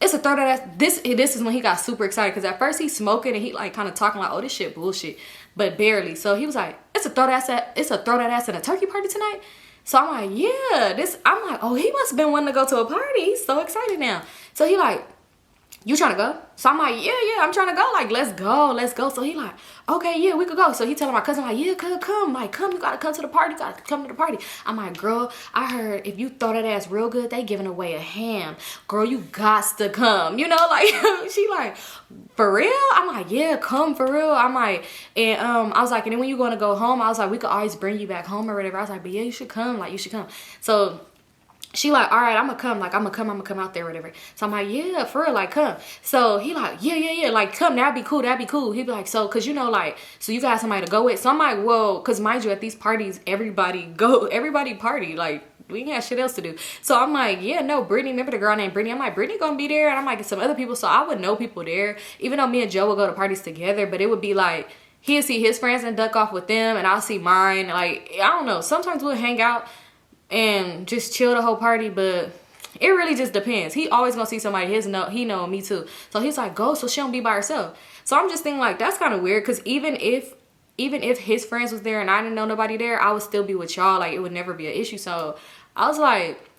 it's a throw that ass. This is when he got super excited, because at first he's smoking and he like kind of talking like, oh, this shit bullshit, but barely. So he was like, it's a throw that ass at a turkey party tonight. So I'm like, yeah, I'm like, oh, he must have been wanting to go to a party. He's so excited now. So he like, you trying to go? So I'm like, yeah, I'm trying to go. Like, let's go. So he like, okay, yeah, we could go. So he telling my cousin like, yeah, come. Like, come, you gotta come to the party. You gotta come to the party. I'm like, girl, I heard if you throw that ass real good, they giving away a ham. Girl, you got to come. You know, like, she like, for real? I'm like, yeah, come for real. I'm like, and I was like, and then when you gonna go home, I was like, we could always bring you back home or whatever. I was like, but yeah, you should come. Like, you should come. So she like, all right, I'm gonna come. Like, I'm gonna come out there or whatever. So I'm like, yeah, for real, like, come. So he like, yeah, like, come, that'd be cool. He'd be like, so, cause you know, like, so you got somebody to go with. So I'm like, whoa, cause mind you, at these parties, everybody party. Like, we ain't have shit else to do. So I'm like, yeah, no, Brittany, remember the girl named Brittany? I'm like, Brittany gonna be there. And I'm like, some other people. So I would know people there, even though me and Joe would go to parties together, but it would be like, he'll see his friends and duck off with them, and I'll see mine. Like, I don't know, sometimes we'll hang out and just chill the whole party, but it really just depends. He always gonna see somebody he know me too. So he's like, go, so she don't be by herself. So I'm just thinking like, that's kind of weird, because even if his friends was there and I didn't know nobody there, I would still be with y'all. Like, it would never be an issue. So I was like,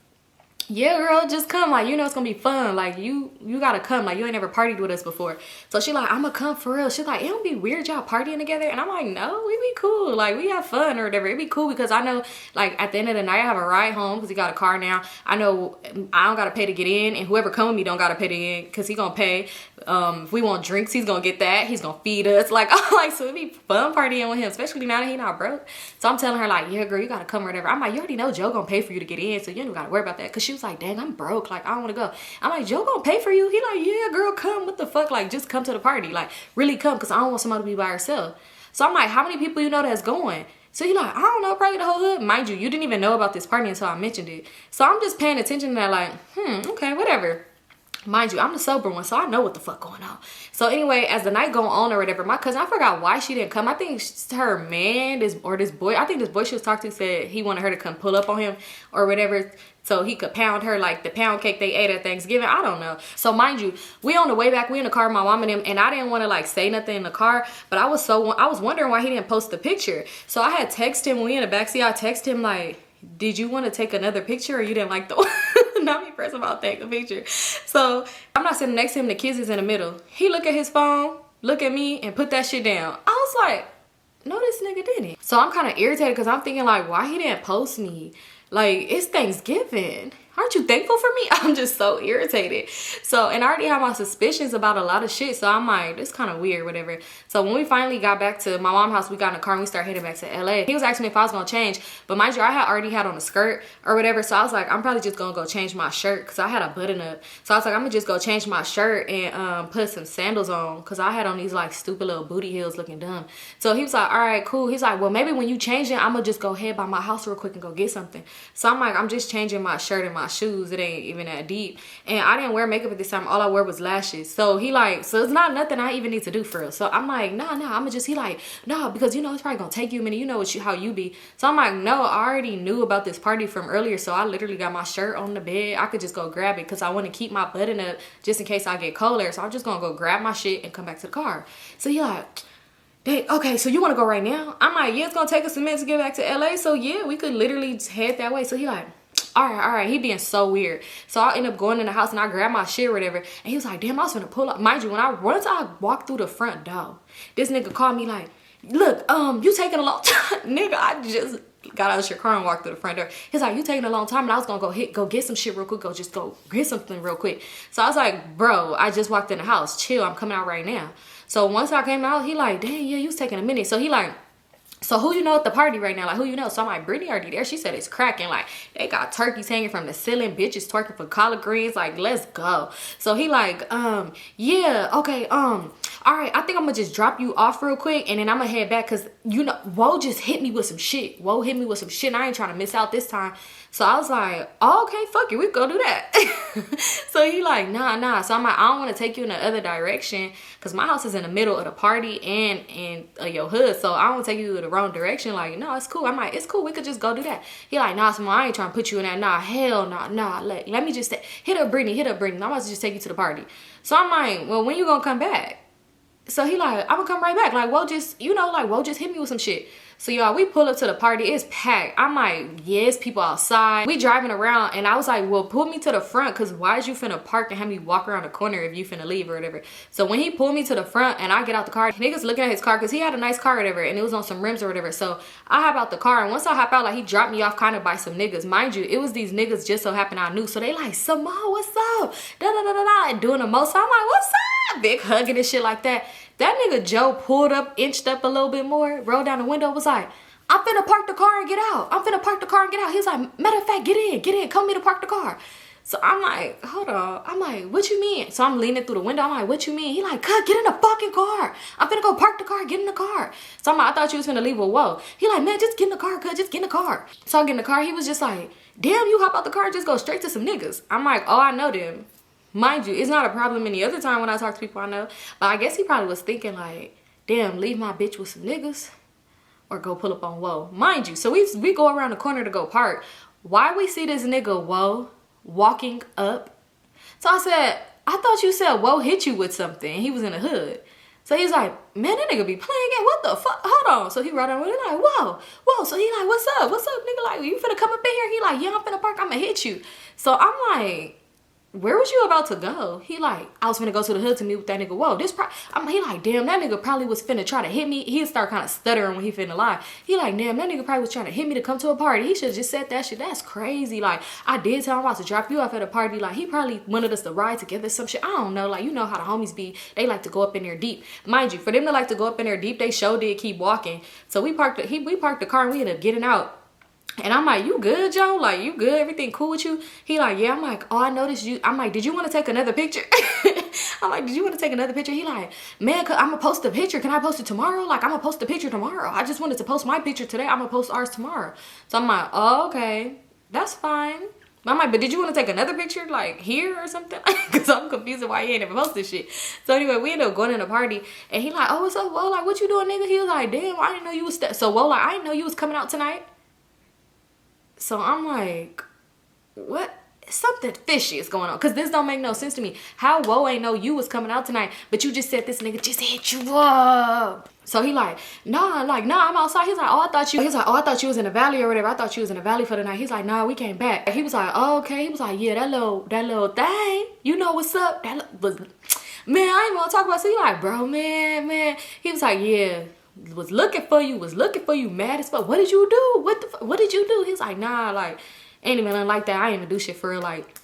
yeah, girl, just come. Like, you know, it's gonna be fun. Like, you gotta come. Like, you ain't never partied with us before. So she like, I'm gonna come for real. She's like, it don't be weird y'all partying together. And I'm like, no, we be cool. Like, we have fun or whatever. It be cool, because I know, like, at the end of the night, I have a ride home because he got a car now. I know I don't gotta pay to get in, and whoever come with me don't gotta pay to get in, because he gonna pay. If we want drinks, he's gonna get that. He's gonna feed us. Like, so it be fun partying with him, especially now that he not broke. So I'm telling her like, yeah, girl, you gotta come or whatever. I'm like, you already know Joe gonna pay for you to get in, so you don't gotta worry about that. Because she was like, dang, I'm broke. Like, I don't want to go. I'm like, Joe gonna pay for you? He like, yeah, girl, come. What the fuck? Like, just come to the party. Like, really come, because I don't want somebody to be by herself. So I'm like, how many people you know that's going? So he like, I don't know, probably the whole hood. Mind you didn't even know about this party until I mentioned it. So I'm just paying attention to that like, okay, whatever. Mind you, I'm the sober one, so I know what the fuck going on. So anyway, as the night go on or whatever, my cousin, I forgot why she didn't come. I think her man, this boy, I think this boy she was talking to said he wanted her to come pull up on him or whatever, so he could pound her like the pound cake they ate at Thanksgiving. I don't know. So mind you, we on the way back, we in the car with my mom and him, and I didn't want to like say nothing in the car, but I was wondering why he didn't post the picture. So I had texted him when we in the backseat. I texted him like, did you want to take another picture, or you didn't like the Not me pressing about take a picture. So I'm not sitting next to him, the kids is in the middle. He look at his phone, look at me, and put that shit down. I was like, no, this nigga didn't. So I'm kind of irritated because I'm thinking like, why he didn't post me? Like, it's Thanksgiving. Aren't you thankful for me? I'm just so irritated. So, and I already have my suspicions about a lot of shit. So I'm like, this kind of weird, whatever. So when we finally got back to my mom's house, we got in the car and we started heading back to LA. He was asking me if I was going to change. But mind you, I had already had on a skirt or whatever. So I was like, I'm probably just going to go change my shirt because I had a button up. So I was like, I'm going to just go change my shirt and put some sandals on because I had on these like stupid little booty heels looking dumb. So he was like, all right, cool. He's like, well, maybe when you change it, I'm going to just go head by my house real quick and go get something. So I'm like, I'm just changing my shirt and my shoes. It ain't even that deep. And I didn't wear makeup at this time. All I wore was lashes. So he like, so it's not nothing I even need to do for real. So I'm like, nah, I'ma just, he like, nah, because you know, it's probably gonna take you a minute. You know how you be. So I'm like, no, I already knew about this party from earlier. So I literally got my shirt on the bed. I could just go grab it because I want to keep my button up just in case I get colder. So I'm just gonna go grab my shit and come back to the car. So he like, hey, okay, so you want to go right now? I'm like, yeah, it's gonna take us a minute to get back to LA. So yeah, we could literally head that way. So he like, all right, he being so weird. So I end up going in the house and I grabbed my shit or whatever. And he was like, damn, I was gonna pull up. Mind you, once I walked through the front door, this nigga called me like, look, you taking a long time. Nigga, I just got out of your car and walked through the front door. He's like, you taking a long time, and I was gonna go get some shit real quick, go get something real quick. So I was like, bro, I just walked in the house, chill, I'm coming out right now. So once I came out, he like, damn, yeah, you was taking a minute. So he like, so who you know at the party right now? Like, who you know? So I'm like, Brittany already there. She said it's cracking. Like, they got turkeys hanging from the ceiling, bitches twerking for collard greens. Like, let's go. So he like, yeah, okay, all right, I think I'm gonna just drop you off real quick and then I'm gonna head back because, you know, Woe just hit me with some shit. Woe hit me with some shit and I ain't trying to miss out this time. So I was like, oh, okay, fuck it, we go do that. So he like, nah. So I'm like, I don't want to take you in the other direction because my house is in the middle of the party and your hood. So I don't want to take you the wrong direction. Like, no, it's cool. I'm like, it's cool. We could just go do that. He like, nah, Symone, I ain't trying to put you in that. Nah, hell nah. Let me just hit up Brittany. I'm about to just take you to the party. So I'm like, well, when you gonna come back? So he like, I'm gonna come right back. Like, Woe just, you know, like, Woe just hit me with some shit. So y'all, we pull up to the party. It's packed. I'm like, yes, people outside. We driving around and I was like, well, pull me to the front because why is you finna park and have me walk around the corner if you finna leave or whatever. So when he pulled me to the front and I get out the car, niggas looking at his car because he had a nice car or whatever and it was on some rims or whatever. So I hop out the car and once I hop out, like, he dropped me off kind of by some niggas. Mind you, it was these niggas just so happened I knew. So they like, Symone, what's up? And doing the most. So I'm like, what's up? Big hugging and shit like that. That nigga Joe pulled up, inched up a little bit more, rolled down the window, was like, I'm finna park the car and get out. He's like, matter of fact, get in, come me to park the car. So I'm like, hold on. I'm like, what you mean? So I'm leaning through the window. I'm like, what you mean? He like, cut, get in the fucking car. I'm finna go park the car, get in the car. So I'm like, I thought you was finna leave with Woe. He like, man, just get in the car, cut, just get in the car. So I get in the car. He was just like, damn, you hop out the car and just go straight to some niggas. I'm like, oh, I know them. Mind you, it's not a problem any other time when I talk to people I know. But I guess he probably was thinking like, damn, leave my bitch with some niggas or go pull up on Woe. Mind you, so we go around the corner to go park. Why we see this nigga Woe walking up? So I said, I thought you said Woe hit you with something. He was in the hood. So he's like, man, that nigga be playing again. What the fuck? Hold on. So he right on with it like, whoa. So he like, what's up, nigga? Like, you finna come up in here? He like, yeah, I'm finna park. I'm gonna hit you. So I'm like, where was you about to go? He like, I was finna go to the hood to meet with that nigga. Whoa, he like, damn, that nigga probably was finna try to hit me. He'd start kind of stuttering when he finna lie. He like, damn, that nigga probably was trying to hit me to come to a party. He should have just said that shit. That's crazy. Like, I did tell him I was to drop you off at a party. Like, he probably wanted us to ride together, some shit. I don't know. Like, you know how the homies be. They like to go up in there deep. Mind you, for them to like to go up in there deep, they sure did keep walking. So we parked the car and we ended up getting out. And I'm like, you good, Joe? Like, you good? Everything cool with you? He like, yeah. I'm like, oh, I noticed you. I'm like, did you want to take another picture? I'm like, did you want to take another picture? He like, man, I'm going to post a picture. Can I post it tomorrow? Like, I'm going to post the picture tomorrow. I just wanted to post my picture today. I'm going to post ours tomorrow. So I'm like, oh, okay. That's fine. I'm like, but did you want to take another picture, like, here or something? Because I'm confused why he ain't never posted shit. So anyway, we ended up going to the party. And he like, oh, what's up, Woe? Like, what you doing, nigga? He was like, damn, I didn't know you was... So Woe like, I didn't know you was coming out tonight. So I'm like, what? something fishy is going on, because this don't make no sense to me. How Woe ain't know you was coming out tonight, but you just said this nigga just hit you up. So he like, nah, I'm outside. He's like, oh, I thought you was in the valley or whatever. I thought you was in the valley for the night. He's like, nah, we came back. He was like, oh, okay. He was like, yeah, that little thing, you know what's up? That was, man, I ain't gonna talk about. So he like, bro, man. He was like, yeah, was looking for you, mad as fuck. What did you do? What did you do? He was like, nah, like, ain't even nothing like that. I ain't even do shit for real, like.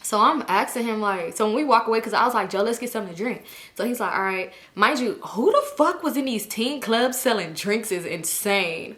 So I'm asking him, like, so when we walk away, because I was like, Joe, let's get something to drink. So he's like, all right. Mind you, who the fuck was in these teen clubs selling drinks is insane.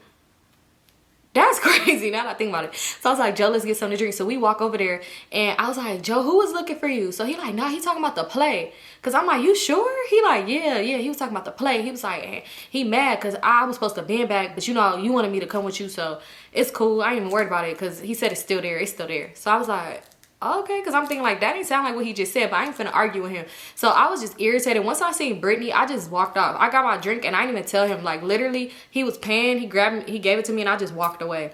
That's crazy now that I think about it. So I was like, Joe, let's get something to drink. So we walk over there, and I was like, Joe, who was looking for you? So he like, nah, he talking about the play. Because I'm like, you sure? He like, yeah, he was talking about the play. He was like, he mad because I was supposed to bend back, but you know, you wanted me to come with you, so it's cool. I ain't even worried about it because he said it's still there. It's still there. So I was like, okay, because I'm thinking like that didn't sound like what he just said, but I ain't finna argue with him. So I was just irritated. Once I seen Brittany, I just walked off. I got my drink and I didn't even tell him. Like literally, he was paying, he grabbed me, he gave it to me, and I just walked away.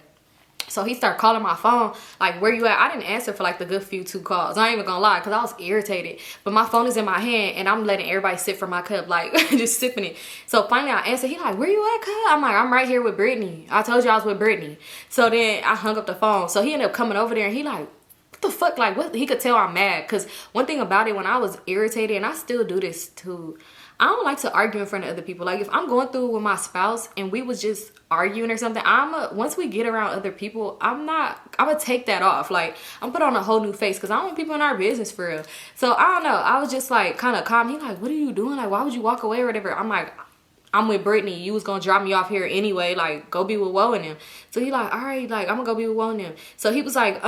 So he started calling my phone, like, where you at? I didn't answer for like the good few 2 calls. I ain't even gonna lie, because I was irritated. But my phone is in my hand and I'm letting everybody sit for my cup, like just sipping it. So finally I answered. He like, where you at, cuz? I'm like, I'm right here with Brittany. I told you I was with Brittany. So then I hung up the phone. So he ended up coming over there and he like, what the fuck? Like, what? He could tell I'm mad. Because one thing about it, when I was irritated, and I still do this too, I don't like to argue in front of other people. Like, if I'm going through with my spouse and we was just arguing or something, once we get around other people, I'm gonna take that off. Like, I'm put on a whole new face because I don't want people in our business for real. So I don't know. I was just like kind of calm. He like, what are you doing? Like, why would you walk away or whatever? I'm like, I'm with Brittany. You was gonna drop me off here anyway. Like, go be with Woe and them. So he like, all right, like, I'm gonna go be with Woe and them. So he was like,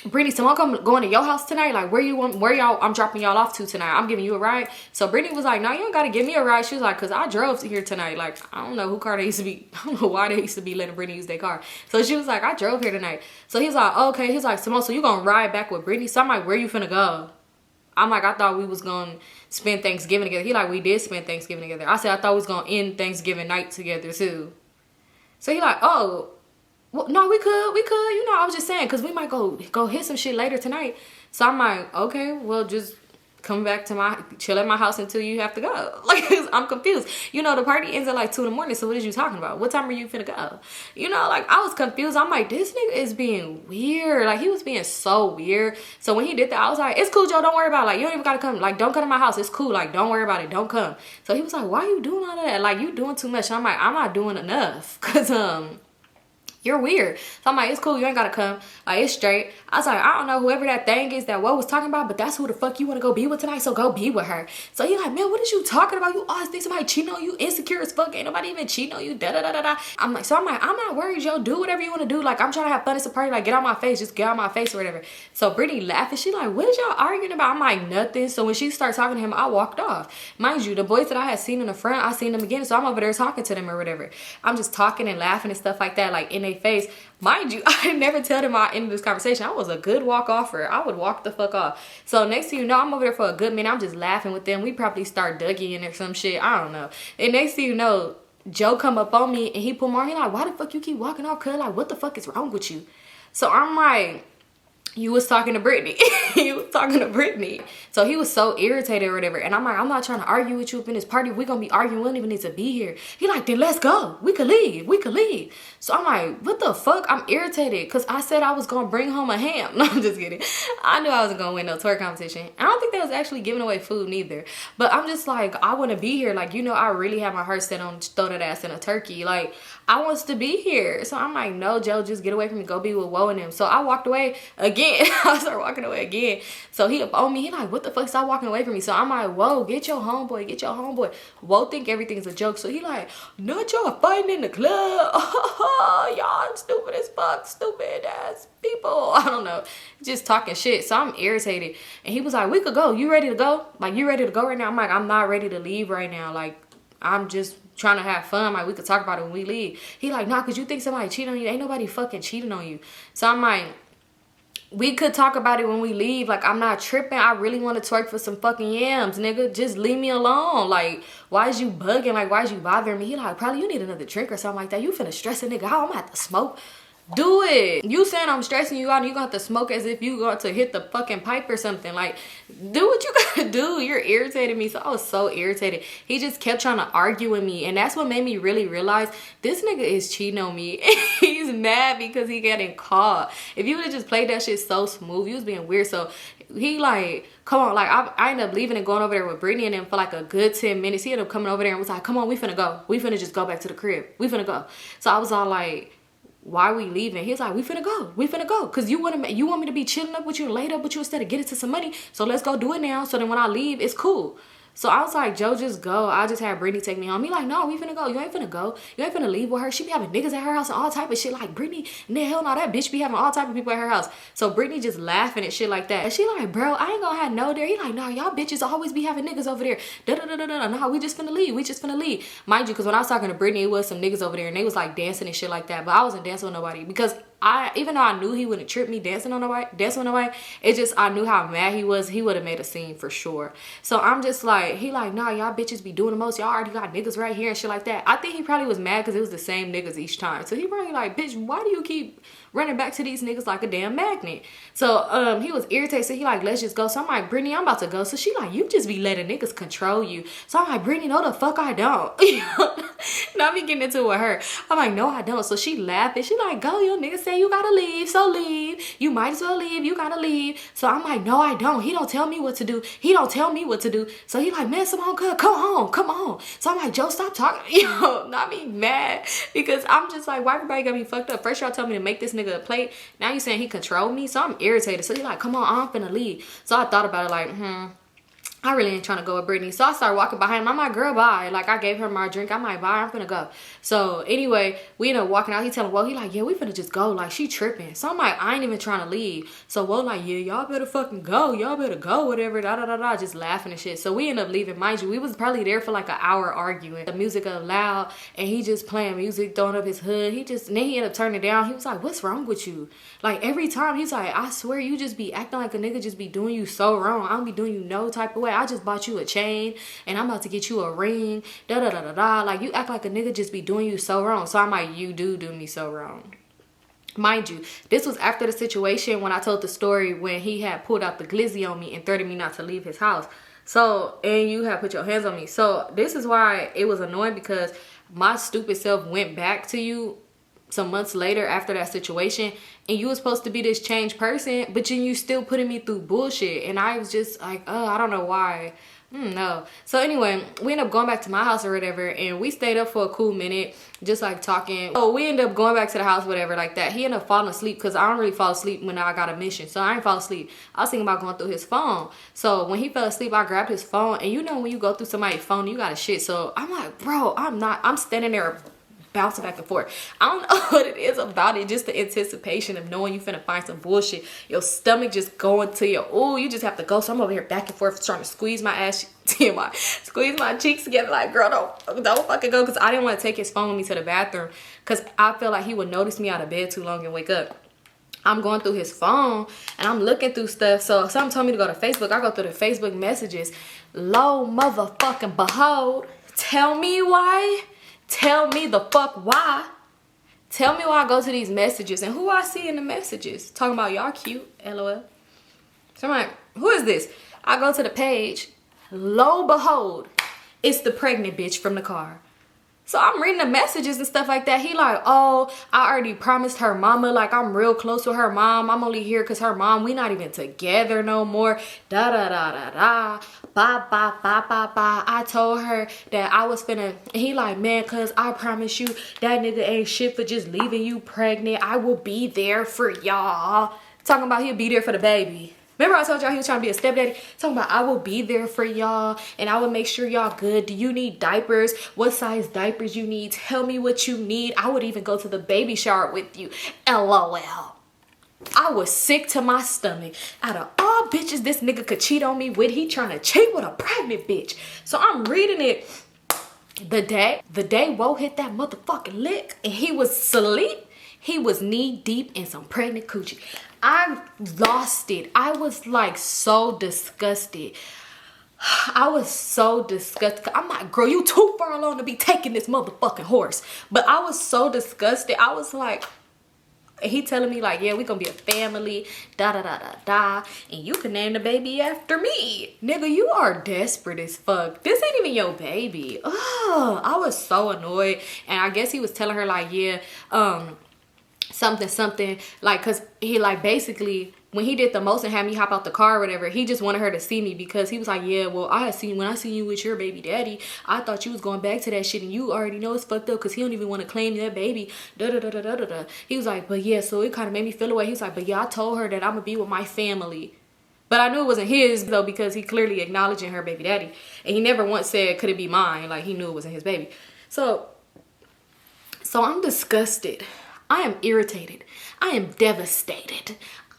Brittany, Symone going to your house tonight? Like, where y'all, I'm dropping y'all off to tonight. I'm giving you a ride. So Brittany was like, no, you don't got to give me a ride. She was like, because I drove here tonight. Like, I don't know who car they used to be. I don't know why they used to be letting Brittany use their car. So she was like, I drove here tonight. So he's like, okay. He's like, Symone, so you going to ride back with Brittany? So I'm like, where you finna go? I'm like, I thought we was going to spend Thanksgiving together. He like, we did spend Thanksgiving together. I said, I thought we was going to end Thanksgiving night together too. So he like, oh. Well, no, we could, you know, I was just saying, because we might go hit some shit later tonight. So I'm like, okay, well, just come back to chill at my house until you have to go. Like, I'm confused. You know, the party ends at like 2 in the morning, so what is you talking about? What time are you finna go? You know, like, I was confused. I'm like, this nigga is being weird. Like, he was being so weird. So when he did that, I was like, it's cool, Joe, don't worry about it. Like, you don't even gotta come. Like, don't come to my house. It's cool. Like, don't worry about it. Don't come. So he was like, why are you doing all of that? Like, you doing too much. And I'm like, I'm not doing enough. Because, you're weird. So I'm like, it's cool, you ain't gotta come. Like, it's straight. I was like, I don't know whoever that thing is that Woe was talking about, but that's who the fuck you wanna go be with tonight, so go be with her. So he like, man, what is you talking about? You always think somebody cheating on you, insecure as fuck, ain't nobody even cheating on you, da-da-da-da-da. I'm like, I'm not worried, yo, do whatever you wanna do. Like, I'm trying to have fun at the party, like, get out my face, just get out my face or whatever. So Brittany laughing, she like, what is y'all arguing about? I'm like, nothing. So when she started talking to him, I walked off. Mind you, the boys that I had seen in the front, I seen them again, so I'm over there talking to them or whatever. I'm just talking and laughing and stuff like that, like, in their face. Mind you, I never tell them I ended this conversation. I was a good walk-offer. I would walk the fuck off. So next thing you know, I'm over there for a good minute. I'm just laughing with them. We probably start Dougieing or some shit. I don't know. And next thing you know, Joe come up on me and he pull my arm. He like, why the fuck you keep walking off, cuz? Like, what the fuck is wrong with you? So I'm like, you was talking to Brittany. You was talking to Brittany. So he was so irritated or whatever. And I'm like, I'm not trying to argue with you up in this party. We're going to be arguing. We don't even need to be here. He like, then let's go. We could leave. We could leave. So I'm like, what the fuck? I'm irritated because I said I was going to bring home a ham. No, I'm just kidding. I knew I wasn't going to win no twerk competition. I don't think they was actually giving away food neither. But I'm just like, I want to be here. Like, you know, I really have my heart set on throw that ass in a turkey. Like, I wants to be here. So I'm like, no, Joe, just get away from me. Go be with Woe and them. So I walked away again. I started walking away again. So he up on me. He like, what the fuck? Stop walking away from me. So I'm like, whoa, get your homeboy. Get your homeboy. Woe think everything's a joke. So he like, not y'all fighting in the club. Y'all stupid as fuck. Stupid ass people. I don't know. Just talking shit. So I'm irritated. And he was like, we could go. You ready to go? Like, you ready to go right now? I'm like, I'm not ready to leave right now. Like, I'm just trying to have fun. Like, we could talk about it when we leave. He like, nah, cause you think somebody cheating on you. Ain't nobody fucking cheating on you. So I'm like, we could talk about it when we leave. Like, I'm not tripping. I really want to twerk for some fucking yams, nigga. Just leave me alone. Like, why is you bugging? Like, why is you bothering me? He like, probably you need another drink or something like that. You finna stress a nigga out. I'm gonna have to smoke. Do it. You saying I'm stressing you out and you gonna have to smoke as if you going to hit the fucking pipe or something. Like, do what you gotta do. You're irritating me. So I was so irritated. He just kept trying to argue with me, and that's what made me really realize this nigga is cheating on me. He's mad because he getting caught. If you would have just played that shit so smooth, you was being weird. So he like, come on, like I ended up leaving and going over there with Brittany and them for like a good 10 minutes. He ended up coming over there and was like, come on, we finna go. We finna just go back to the crib. We finna go. So I was all like, why are we leaving? He's like, we finna go. We finna go. Cause you want me to be chilling up with you, laid up with you instead of getting to some money. So let's go do it now. So then when I leave, it's cool. So I was like, Joe, just go. I just had Brittany take me home. He like, no, we finna go. You ain't finna go. You ain't finna leave with her. She be having niggas at her house and all type of shit. Like, Brittany, nah, hell no, that bitch be having all type of people at her house. So Brittany just laughing at shit like that. And she like, bro, I ain't gonna have no there. He like, nah, y'all bitches always be having niggas over there. Da-da-da-da-da. Nah, we just finna leave. We just finna leave. Mind you, because when I was talking to Brittany, it was some niggas over there and they was like dancing and shit like that. But I wasn't dancing with nobody because even though I knew he wouldn't trip me dancing with nobody, it just, I knew how mad he was. He would have made a scene for sure. So I'm just like, he like, nah, y'all bitches be doing the most. Y'all already got niggas right here and shit like that. I think he probably was mad because it was the same niggas each time. So he probably like, bitch, why do you keep running back to these niggas like a damn magnet? So he was irritated. So he like, let's just go. So I'm like, Brittany, I'm about to go. So she like, you just be letting niggas control you. So I'm like, Brittany, no the fuck I don't. Now me getting into it with her. I'm like, no I don't. So she laughing. She like, go, your niggas say you gotta leave, so leave. You might as well leave. You gotta leave. So I'm like, no I don't. He don't tell me what to do. He don't tell me what to do. So he like, man, Symone, come home, come on. So I'm like, Joe, stop talking. Yo, not me mad because I'm just like, why everybody got me fucked up? First y'all tell me to make this nigga a plate. Now you saying he controlled me. So I'm irritated. So he like, come on, I'm finna leave. So I thought about it like, I really ain't trying to go with Brittany. So I started walking behind him. I'm like, girl, bye. Like, I gave her my drink. I'm like, bye, I'm finna go. So anyway, we ended up walking out. He telling, well, he like, yeah, we finna just go. Like, she tripping. So I'm like, I ain't even trying to leave. So Wo like, yeah, y'all better fucking go. Y'all better go, whatever, da-da-da-da. Just laughing and shit. So we ended up leaving. Mind you, we was probably there for like an hour arguing. The music up loud, and he just playing music, throwing up his hood. And then he ended up turning it down. He was like, what's wrong with you? Like, every time, he's like, I swear you just be acting like a nigga just be doing you so wrong. I don't be doing you no type of way. I just bought you a chain and I'm about to get you a ring, da-da-da-da-da. Like, you act like a nigga just be doing you so wrong. So I'm like, you do me so wrong. Mind you, this was after the situation when I told the story when he had pulled out the glizzy on me and threatened me not to leave his house. So, and you have put your hands on me. So this is why it was annoying, because my stupid self went back to you some months later after that situation, and you were supposed to be this changed person, but you still putting me through bullshit. And I was just like, oh, I don't know why. No. So anyway, we ended up going back to my house or whatever, and we stayed up for a cool minute, just like talking. Oh, we ended up going back to the house, whatever, like that. He ended up falling asleep, because I don't really fall asleep when I got a mission. So I didn't fall asleep. I was thinking about going through his phone. So when he fell asleep, I grabbed his phone, and you know when you go through somebody's phone, you gotta shit. So I'm like, bro, I'm standing there bouncing back and forth. I don't know what it is about it, just the anticipation of knowing you finna find some bullshit. Your stomach just going to your, oh, you just have to go. So I'm over here back and forth trying to squeeze my ass, squeeze my cheeks together like, girl, don't fucking go, because I didn't want to take his phone with me to the bathroom, because I feel like he would notice me out of bed too long and wake up. I'm going through his phone and I'm looking through stuff. So someone told me to go to Facebook. I go through the Facebook messages. Lo motherfucking behold, tell me why. Tell me the fuck why. Tell me why I go to these messages and who I see in the messages. Talking about y'all cute, LOL. So I'm like, who is this? I go to the page. Lo behold, it's the pregnant bitch from the car. So I'm reading the messages and stuff like that. He like, oh, I already promised her mama, like I'm real close with her mom. I'm only here because her mom, we not even together no more. Da da da da da. Bye bye bye bye bye. I told her that I was finna. He like, man, cause I promise you that nigga ain't shit for just leaving you pregnant. I will be there for y'all. Talking about he'll be there for the baby. Remember I told y'all he was trying to be a stepdaddy? Talking about I will be there for y'all and I will make sure y'all good. Do you need diapers? What size diapers you need? Tell me what you need. I would even go to the baby shower with you. LOL. I was sick to my stomach. Out of all bitches this nigga could cheat on me with, he trying to cheat with a pregnant bitch. So I'm reading it. The day Wo hit that motherfucking lick and he was asleep. He was knee deep in some pregnant coochie. I lost it. I was like so disgusted. I was so disgusted. I'm like, girl, you too far along to be taking this motherfucking horse. But I was so disgusted. I was like, And he telling me like, yeah, we gonna be a family, da da da da da, and you can name the baby after me. Nigga, you are desperate as fuck. This ain't even your baby. Ugh, I was so annoyed. And I guess he was telling her like, yeah, something, like, cause he like basically when he did the most and had me hop out the car or whatever, he just wanted her to see me because he was like, yeah, well, when I seen you with your baby daddy, I thought you was going back to that shit, and you already know it's fucked up because he don't even want to claim that baby. Da da da da da da. He was like, but yeah, so it kind of made me feel away. He was like, but yeah, I told her that I'm gonna be with my family. But I knew it wasn't his though, because he clearly acknowledging her baby daddy, and he never once said, could it be mine? Like, he knew it wasn't his baby. So I'm disgusted. I am irritated. I am devastated.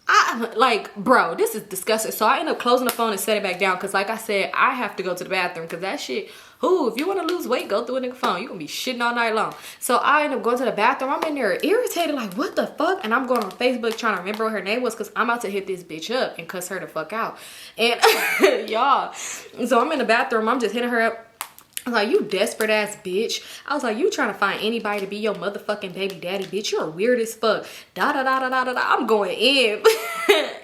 I'm like, bro, this is disgusting. So I ended up closing the phone and set it back down because, like I said, I have to go to the bathroom because that shit, ooh, if you want to lose weight, go through a nigga phone. You're going to be shitting all night long. So I ended up going to the bathroom. I'm in there irritated, like, what the fuck? And I'm going on Facebook trying to remember what her name was because I'm about to hit this bitch up and cuss her the fuck out. And y'all, so I'm in the bathroom. I'm just hitting her up. I was like, you desperate ass bitch. I was like, you trying to find anybody to be your motherfucking baby daddy, bitch. You're weird as fuck. Da da da da da da da. I'm going in.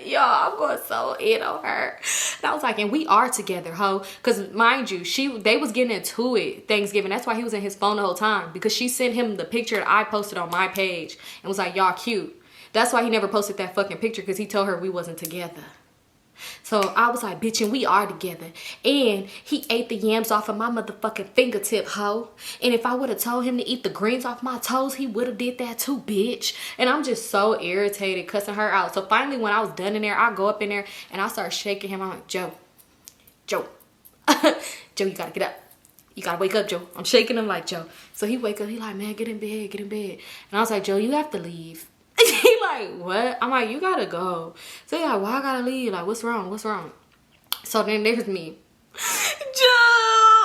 Y'all, I'm going so in on her. And I was like, and we are together, ho. Because mind you, they was getting into it Thanksgiving. That's why he was in his phone the whole time. Because she sent him the picture that I posted on my page and was like, y'all cute. That's why he never posted that fucking picture, because he told her we wasn't together. So I was like, bitch, and we are together. And he ate the yams off of my motherfucking fingertip, ho. And if I would have told him to eat the greens off my toes, he would have did that too, bitch. And I'm just so irritated, cussing her out. So finally, when I was done in there, I go up in there and I start shaking him. I'm like, Joe, Joe, you gotta get up. You gotta wake up, Joe. I'm shaking him like, Joe. So he wake up, he like, man, get in bed, get in bed. And I was like, Joe, you have to leave. He like, what? I'm like, you gotta go. So he like, why I gotta leave? Like, what's wrong? What's wrong? So then there's me. Joe!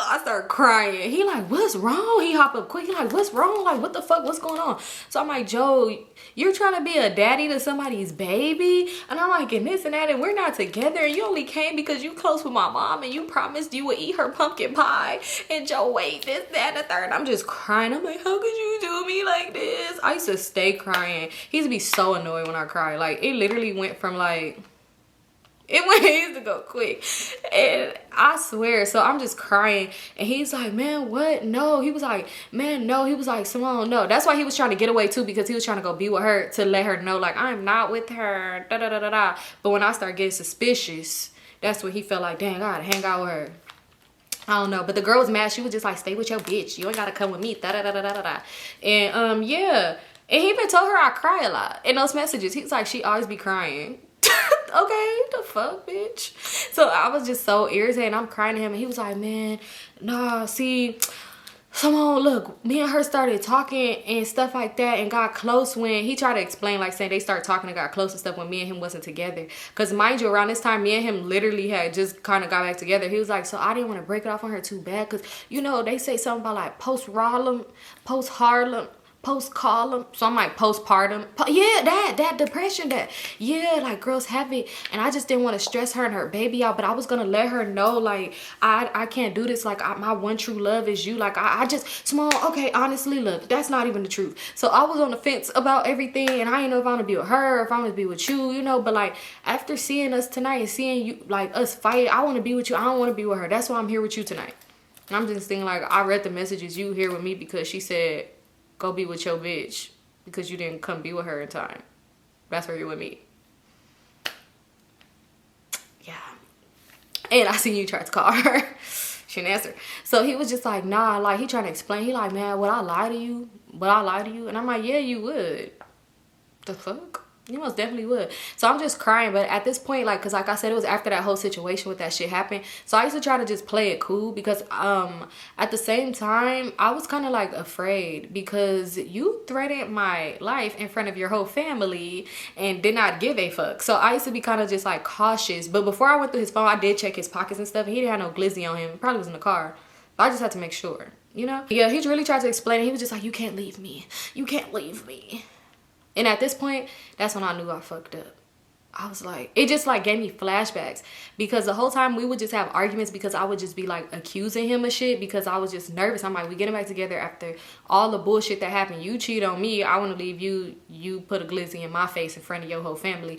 I start crying. He like, what's wrong? He hop up quick. He like, what's wrong? Like, what the fuck? What's going on? So I'm like, Joe, you're trying to be a daddy to somebody's baby? And I'm like, and this and that, and we're not together. And you only came because you close with my mom and you promised you would eat her pumpkin pie. And Joe, wait, this, that, and the third. I'm just crying. I'm like, how could you do me like this? I used to stay crying. He used to be so annoyed when I cried. Like, it literally went from like, it used to go quick, and I swear. So I'm just crying, and he's like, man, what? No. He was like, man, no. He was like, Symone, no. That's why he was trying to get away too, because he was trying to go be with her to let her know, like, I'm not with her, da da da da da. But when I started getting suspicious, that's when he felt like, dang, I gotta hang out with her. I don't know, but the girl was mad. She was just like, stay with your bitch. You ain't gotta come with me, da da da da da da. And yeah, and he even told her I cry a lot in those messages. He's like, she always be crying. Okay, the fuck, bitch. So I was just so irritated. I'm crying to him, and he was like, man, nah, see, Symone, look, me and her started talking and stuff like that and got close when he tried to explain, like saying they started talking and got close and stuff when me and him wasn't together. Because mind you, around this time, me and him literally had just kind of got back together. He was like, so I didn't want to break it off on her too bad, because, you know, they say something about like post-Harlem, post-Harlem, so I'm like postpartum. Yeah, that depression, that, yeah, like girls have it. And I just didn't want to stress her and her baby out, but I was gonna let her know, like, I can't do this. Like, my one true love is you. Like, I just, Symone, okay, honestly, look, that's not even the truth. So I was on the fence about everything, and I didn't know if I want to be with her or if I want to be with you, you know. But like, after seeing us tonight and seeing you, like, us fight, I want to be with you. I don't want to be with her. That's why I'm here with you tonight. And I'm just thinking, like, I read the messages you here with me because she said, go be with your bitch because you didn't come be with her in time. That's where you're with me. Yeah. And I seen you try to call her. She didn't answer. So he was just like, nah, like, he trying to explain. He like, man, would I lie to you? Would I lie to you? And I'm like, yeah, you would. The fuck? You most definitely would. So I'm just crying. But at this point, like, because like I said, it was after that whole situation with that shit happened. So I used to try to just play it cool, because at the same time, I was kind of like afraid, because you threatened my life in front of your whole family and did not give a fuck. So I used to be kind of just like cautious. But before I went through his phone, I did check his pockets and stuff, and he didn't have no glizzy on him. He probably was in the car. But I just had to make sure, you know? Yeah, he really tried to explain it. He was just like, you can't leave me. You can't leave me. And at this point, that's when I knew I fucked up. I was like, it just like gave me flashbacks because the whole time we would just have arguments because I would just be like accusing him of shit because I was just nervous. I'm like, we getting back together after all the bullshit that happened. You cheat on me. I want to leave you. You put a glizzy in my face in front of your whole family.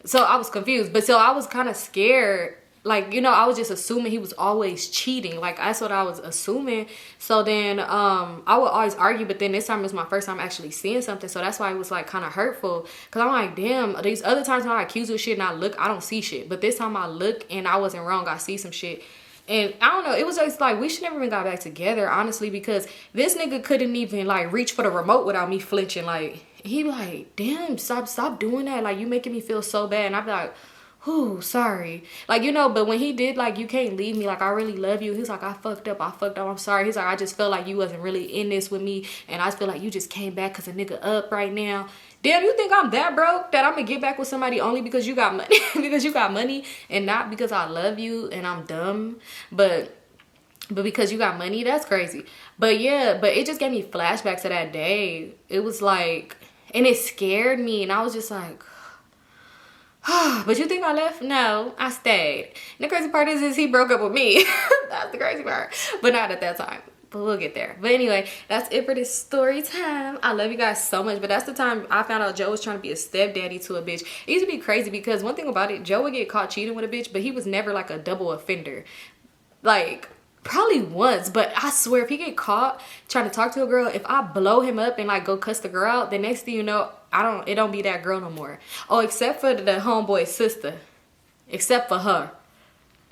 So I was confused. But so I was kind of scared. Like, you know, I was just assuming he was always cheating. Like, that's what I was assuming. So then I would always argue. But then this time was my first time actually seeing something. So that's why it was, like, kind of hurtful. Because I'm like, damn, these other times when I accuse you of shit and I look, I don't see shit. But this time I look and I wasn't wrong. I see some shit. And I don't know. It was just like, we should never even got back together, honestly. Because this nigga couldn't even, like, reach for the remote without me flinching. Like, he be like, damn, stop doing that. Like, you making me feel so bad. And I be like, whew, sorry. Like, you know, but when he did, like, you can't leave me, like, I really love you. He's like, I fucked up, I'm sorry. He's like, I just felt like you wasn't really in this with me. And I just feel like you just came back because a nigga up right now. Damn, you think I'm that broke that I'm gonna get back with somebody only because you got money? Because you got money and not because I love you and I'm dumb. But because you got money, that's crazy. But yeah, but it just gave me flashbacks to that day. It was like, and it scared me. And I was just like, but you think I left? No, I stayed. And the crazy part is he broke up with me. That's the crazy part. But not at that time. But we'll get there. But anyway, that's it for this story time. I love you guys so much. But that's the time I found out Joe was trying to be a stepdaddy to a bitch. It used to be crazy because one thing about it, Joe would get caught cheating with a bitch, but he was never like a double offender. Like, probably once, but I swear if he get caught trying to talk to a girl, if I blow him up and like go cuss the girl out, the next thing you know, it don't be that girl no more. Oh, except for the homeboy's sister. Except for her.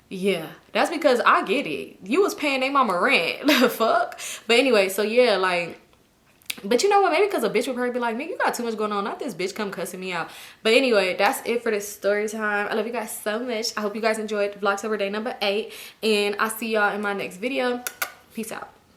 Yeah, that's because I get it. You was paying their mama rent. The fuck? But anyway, so yeah, like, but you know what? Maybe because a bitch would probably be like, nigga, you got too much going on. Not this bitch come cussing me out. But anyway, that's it for this story time. I love you guys so much. I hope you guys enjoyed Vlogtober day number 8. And I'll see y'all in my next video. Peace out.